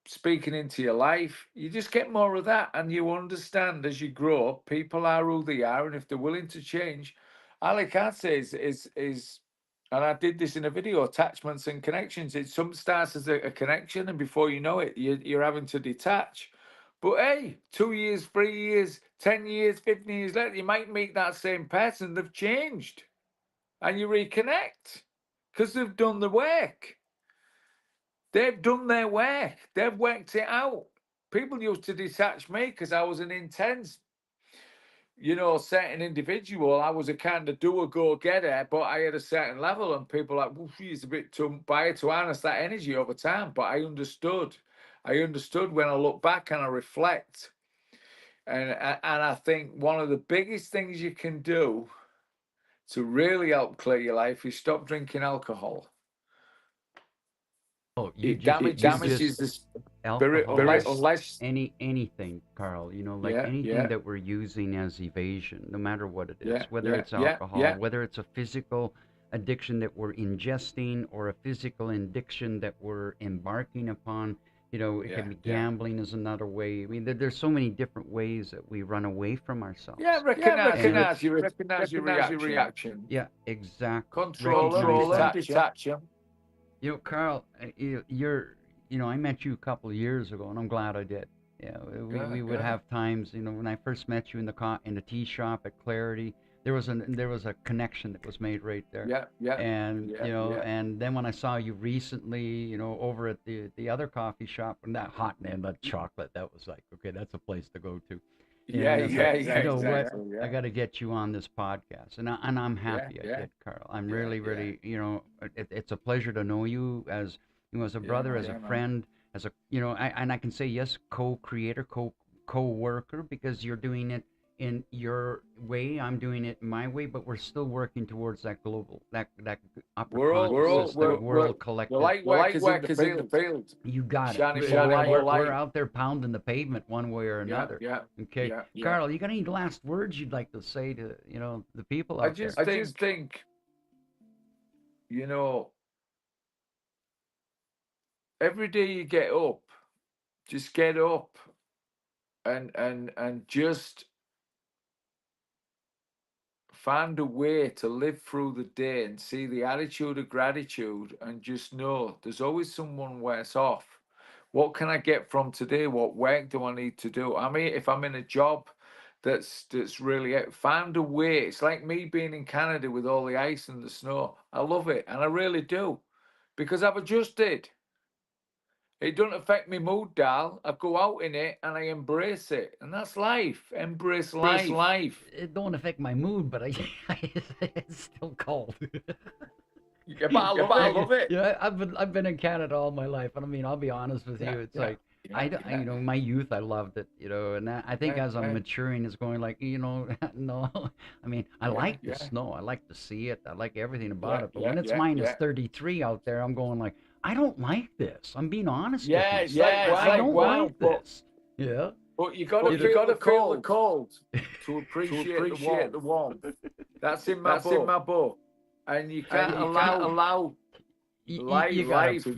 Speaker 4: speaking into your life. You just get more of that, and you understand as you grow up, people are who they are, and if they're willing to change, all I can say is, and I did this in a video, attachments and connections. It some starts as a connection, and before you know it, you're having to detach. But hey, 2 years, 3 years, 10 years, 15 years later, you might meet that same person. They've changed, and you reconnect because they've done the work. They've done their work. They've worked it out. People used to detach me because I was an intense, certain individual. I was a kind of go-getter, but I had a certain level, and people were like, well, she's a bit too bad to harness that energy over time. But I understood. I understood when I look back and I reflect. And I think one of the biggest things you can do to really help clear your life is stop drinking alcohol.
Speaker 2: Oh,
Speaker 4: It damages the spirit
Speaker 2: alcohol,
Speaker 4: unless
Speaker 2: anything, Carl, like anything that we're using as evasion, no matter what it is, whether it's alcohol, whether it's a physical addiction that we're ingesting, or a physical addiction that we're embarking upon. It can be gambling is another way. I mean, there's so many different ways that we run away from ourselves.
Speaker 4: Recognize your reaction.
Speaker 2: Yeah, exactly.
Speaker 4: Control them, detach them.
Speaker 2: Carl, I met you a couple of years ago, and I'm glad I did. We would have times, when I first met you in the tea shop at Clarity, there was a connection that was made right there. And and then when I saw you recently, over at the other coffee shop, and that hot and that chocolate, that was like, okay, that's a place to go to. Exactly. I got to get you on this podcast, and I'm happy I did, Carl. I'm really, it's a pleasure to know you as as a brother, as a friend, as a I can say yes, co-creator, co-worker, because you're doing it in your way, I'm doing it my way, but we're still working towards that global, that upper consciousness, that world collective.
Speaker 4: The light work is in the field.
Speaker 2: You got
Speaker 4: Shining,
Speaker 2: it.
Speaker 4: shining
Speaker 2: We're out there pounding the pavement one way or another. Okay, Carl, you got any last words you'd like to say to the people out there?
Speaker 4: I just think, every day you get up, just get up, and just find a way to live through the day and see the attitude of gratitude, and just know there's always someone worse off. What can I get from today? What work do I need to do? I mean, if I'm in a job that's really, find a way. It's like me being in Canada with all the ice and the snow. I love it, and I really do, because I've adjusted. It doesn't affect my mood, Dal. I go out in it and I embrace it. And that's life. Embrace life.
Speaker 2: It don't affect my mood, but it's still cold.
Speaker 4: Yeah, but I love it.
Speaker 2: Yeah, I've been in Canada all my life, and I mean, I'll be honest with you. It's like my youth, I loved it, and I think as I'm maturing, it's going like, no, I mean, I like the snow, I like to see it, I like everything about it, but when it's minus 33 out there, I'm going like, I don't like this. I'm being honest with you. I don't like this. Yeah.
Speaker 4: But you got to feel the cold to appreciate the warmth. That's in my book. And you can't allow life to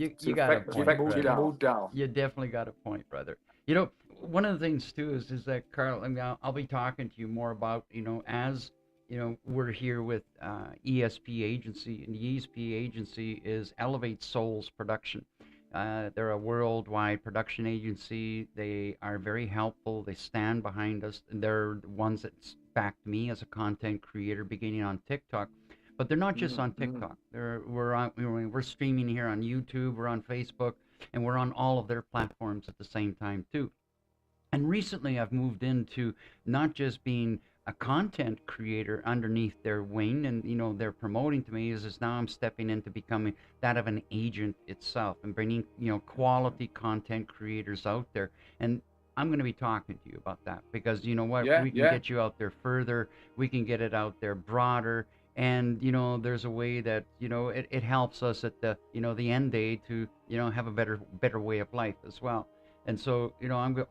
Speaker 4: affect your mood down.
Speaker 2: You definitely got a point, brother. One of the things too is that, Carl, I mean, I'll be talking to you more about, as we're here with ESP agency, and the ESP agency is Elevate Souls Production. They're a worldwide production agency. They are very helpful. They stand behind us. They're the ones that backed me as a content creator beginning on TikTok. But they're not just on TikTok. We're streaming here on YouTube, we're on Facebook, and we're on all of their platforms at the same time too. And recently I've moved into not just being a content creator underneath their wing, and they're promoting to me, is now I'm stepping into becoming that of an agent itself and bringing quality content creators out there. And I'm going to be talking to you about that, because you know what, we can get you out there further, we can get it out there broader. And there's a way that it helps us at the end day to have a better way of life as well. And so,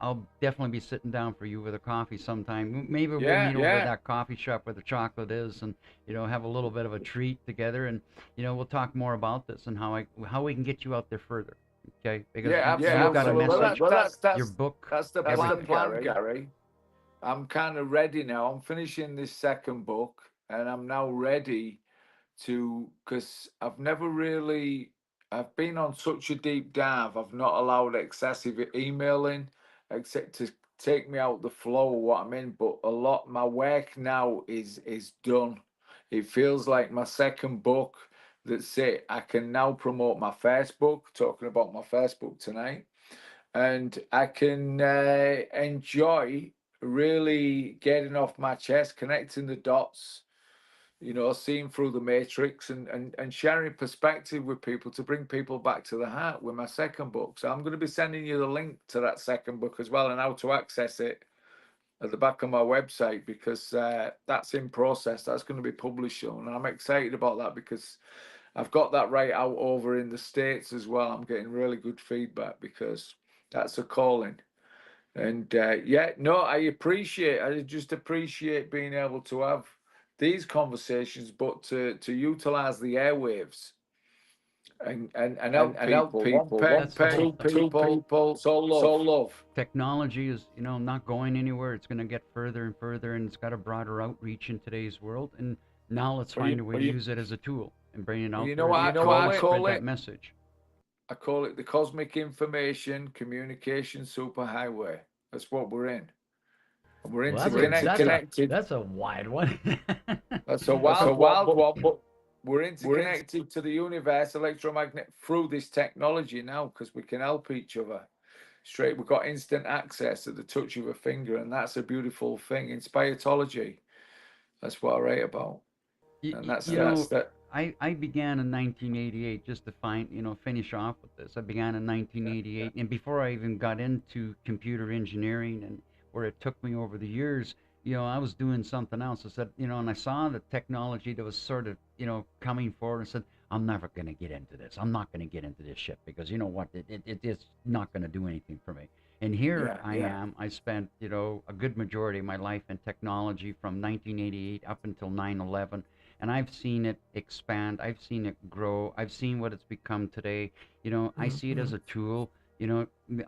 Speaker 2: I'll definitely be sitting down for you with a coffee sometime. Maybe we'll meet over at that coffee shop where the chocolate is, and have a little bit of a treat together, and we'll talk more about this and how we can get you out there further. Okay? Because you've got a message. Your book.
Speaker 4: That's the plan, Gary. I'm kind of ready now. I'm finishing this second book, and I'm now ready because I've been on such a deep dive. I've not allowed excessive emailing, except to take me out the flow of what I'm in. But my work now is done. It feels like my second book. That's it. I can now promote my first book, talking about my first book tonight. And I can enjoy really getting off my chest, connecting the dots, seeing through the matrix, and sharing perspective with people to bring people back to the heart with my second book. So I'm going to be sending you the link to that second book as well, and how to access it at the back of my website, because that's in process. That's going to be published soon, and I'm excited about that because I've got that right out over in the States as well. I'm getting really good feedback because that's a calling. And I just appreciate being able to have these conversations, but to utilize the airwaves and help people. One pen, two people, so love.
Speaker 2: Technology is, not going anywhere. It's going to get further and further, and it's got a broader outreach in today's world. And now let's find a way to use it as a tool and bring it out there.
Speaker 4: I call
Speaker 2: that message.
Speaker 4: I call it the cosmic information communication superhighway. That's what we're in. And we're interconnected.
Speaker 2: That's a wide one.
Speaker 4: That's a wild one, but we're interconnected to the universe, electromagnetic, through this technology now, because we can help each other. We've got instant access at the touch of a finger, and that's a beautiful thing. Inspiratology. That's what I write about. And that's that.
Speaker 2: I began in 1988, just to finish off with this. I began in 1988, and before I even got into computer engineering and where it took me over the years, I was doing something else. I said, and I saw the technology that was sort of, coming forward, and said, I'm never going to get into this. I'm not going to get into this shit, because you know what? It's not going to do anything for me. And here I am. I spent, a good majority of my life in technology from 1988 up until 9/11. And I've seen it expand. I've seen it grow. I've seen what it's become today. I see it as a tool.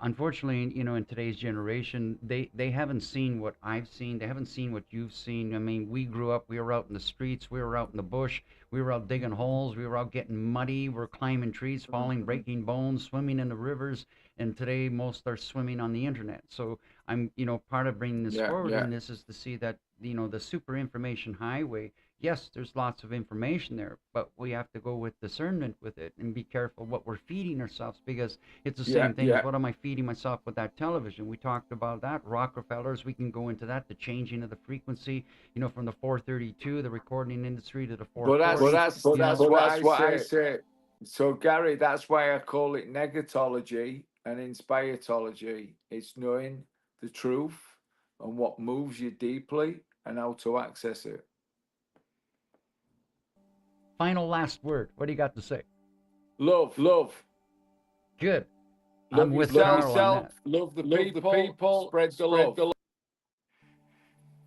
Speaker 2: Unfortunately, in today's generation, they haven't seen what I've seen. They haven't seen what you've seen. I mean, we grew up, we were out in the streets, we were out in the bush, we were out digging holes, we were out getting muddy, we were climbing trees, falling, breaking bones, swimming in the rivers. And today, most are swimming on the internet. So I'm, part of bringing this forward, and this is to see that, the super information highway. Yes, there's lots of information there, but we have to go with discernment with it and be careful what we're feeding ourselves, because it's the same thing as what am I feeding myself with that television? We talked about that, Rockefellers, we can go into that, the changing of the frequency, from the 432, the recording industry, to the 440.
Speaker 4: That's what I say. So Gary, that's why I call it negatology and inspiratology. It's knowing the truth and what moves you deeply and how to access it.
Speaker 2: Final last word. What do you got to say?
Speaker 4: Love.
Speaker 2: Good.
Speaker 4: Love
Speaker 2: I'm with Carl on that.
Speaker 4: Love the people. Spread the love.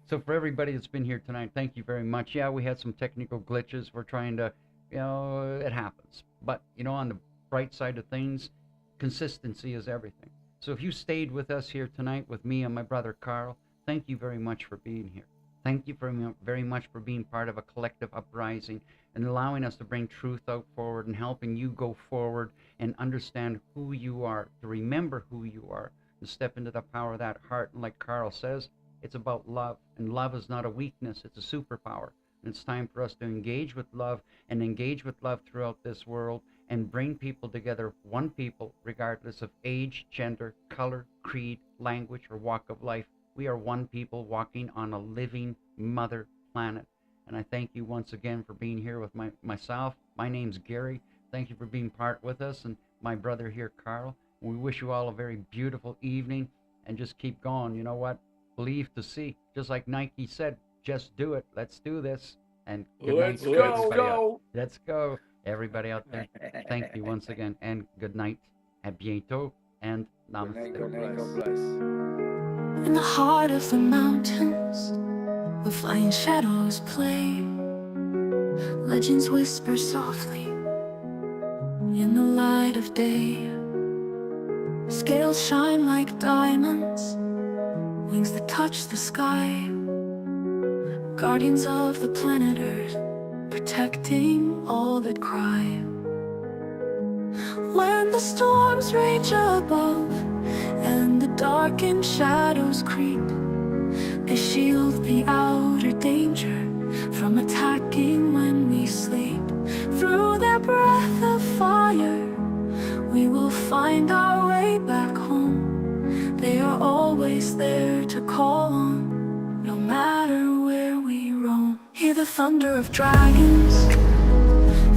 Speaker 2: So for everybody that's been here tonight, thank you very much. Yeah, we had some technical glitches. We're trying to, it happens. But, on the bright side of things, consistency is everything. So if you stayed with us here tonight with me and my brother Carl, thank you very much for being here. Thank you very much for being part of a collective uprising and allowing us to bring truth out forward and helping you go forward and understand who you are, to remember who you are, and step into the power of that heart. And like Carl says, it's about love, and love is not a weakness, it's a superpower. And it's time for us to engage with love and engage with love throughout this world and bring people together, one people, regardless of age, gender, color, creed, language, or walk of life. We are one people walking on a living mother planet. And I thank you once again for being here with myself. My name's Gary. Thank you for being part with us, and my brother here, Carl. We wish you all a very beautiful evening, and just keep going. You know what? Believe to see. Just like Nike said, just do it. Let's do this. And good night to everybody out. Let's go, everybody out there. Thank you once again, and good night. À bientôt, and namaste.
Speaker 4: God bless.
Speaker 1: In the heart of the mountains, where flying shadows play, legends whisper softly in the light of day. Scales shine like diamonds, wings that touch the sky, guardians of the planet Earth, protecting all that cry. When the storms rage above and the darkened shadows creep, they shield the outer danger from attacking when we sleep. Through their breath of fire, we will find our way back home. They are always there to call on, no matter where we roam. Hear the thunder of dragons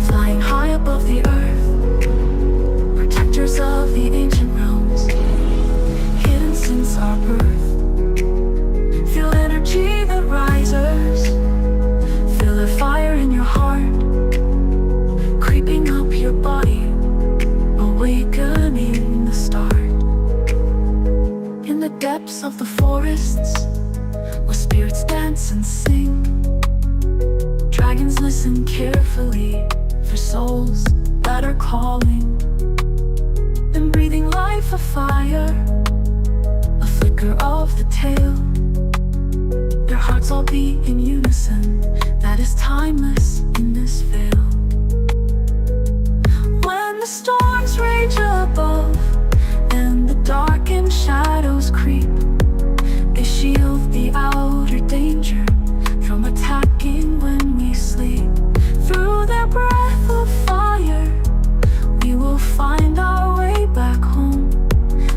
Speaker 1: flying high above the earth, protectors of the ancient realms, hidden since our birth. Feel energy that rises, feel the fire in your heart, creeping up your body, awakening the start. In the depths of the forests, where spirits dance and sing, dragons listen carefully for souls that are calling. Then breathing life of fire, a flicker of the tail, their hearts all beat in unison, that is timeless in this veil. When the storms rage above and the darkened shadows creep, they shield the outer danger from attacking when we sleep. Through their breath of fire, we will find our way back home.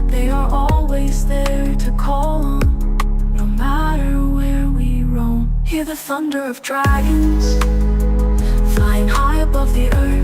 Speaker 1: They are always there to call on, no matter where we roam. Hear the thunder of dragons flying high above the earth,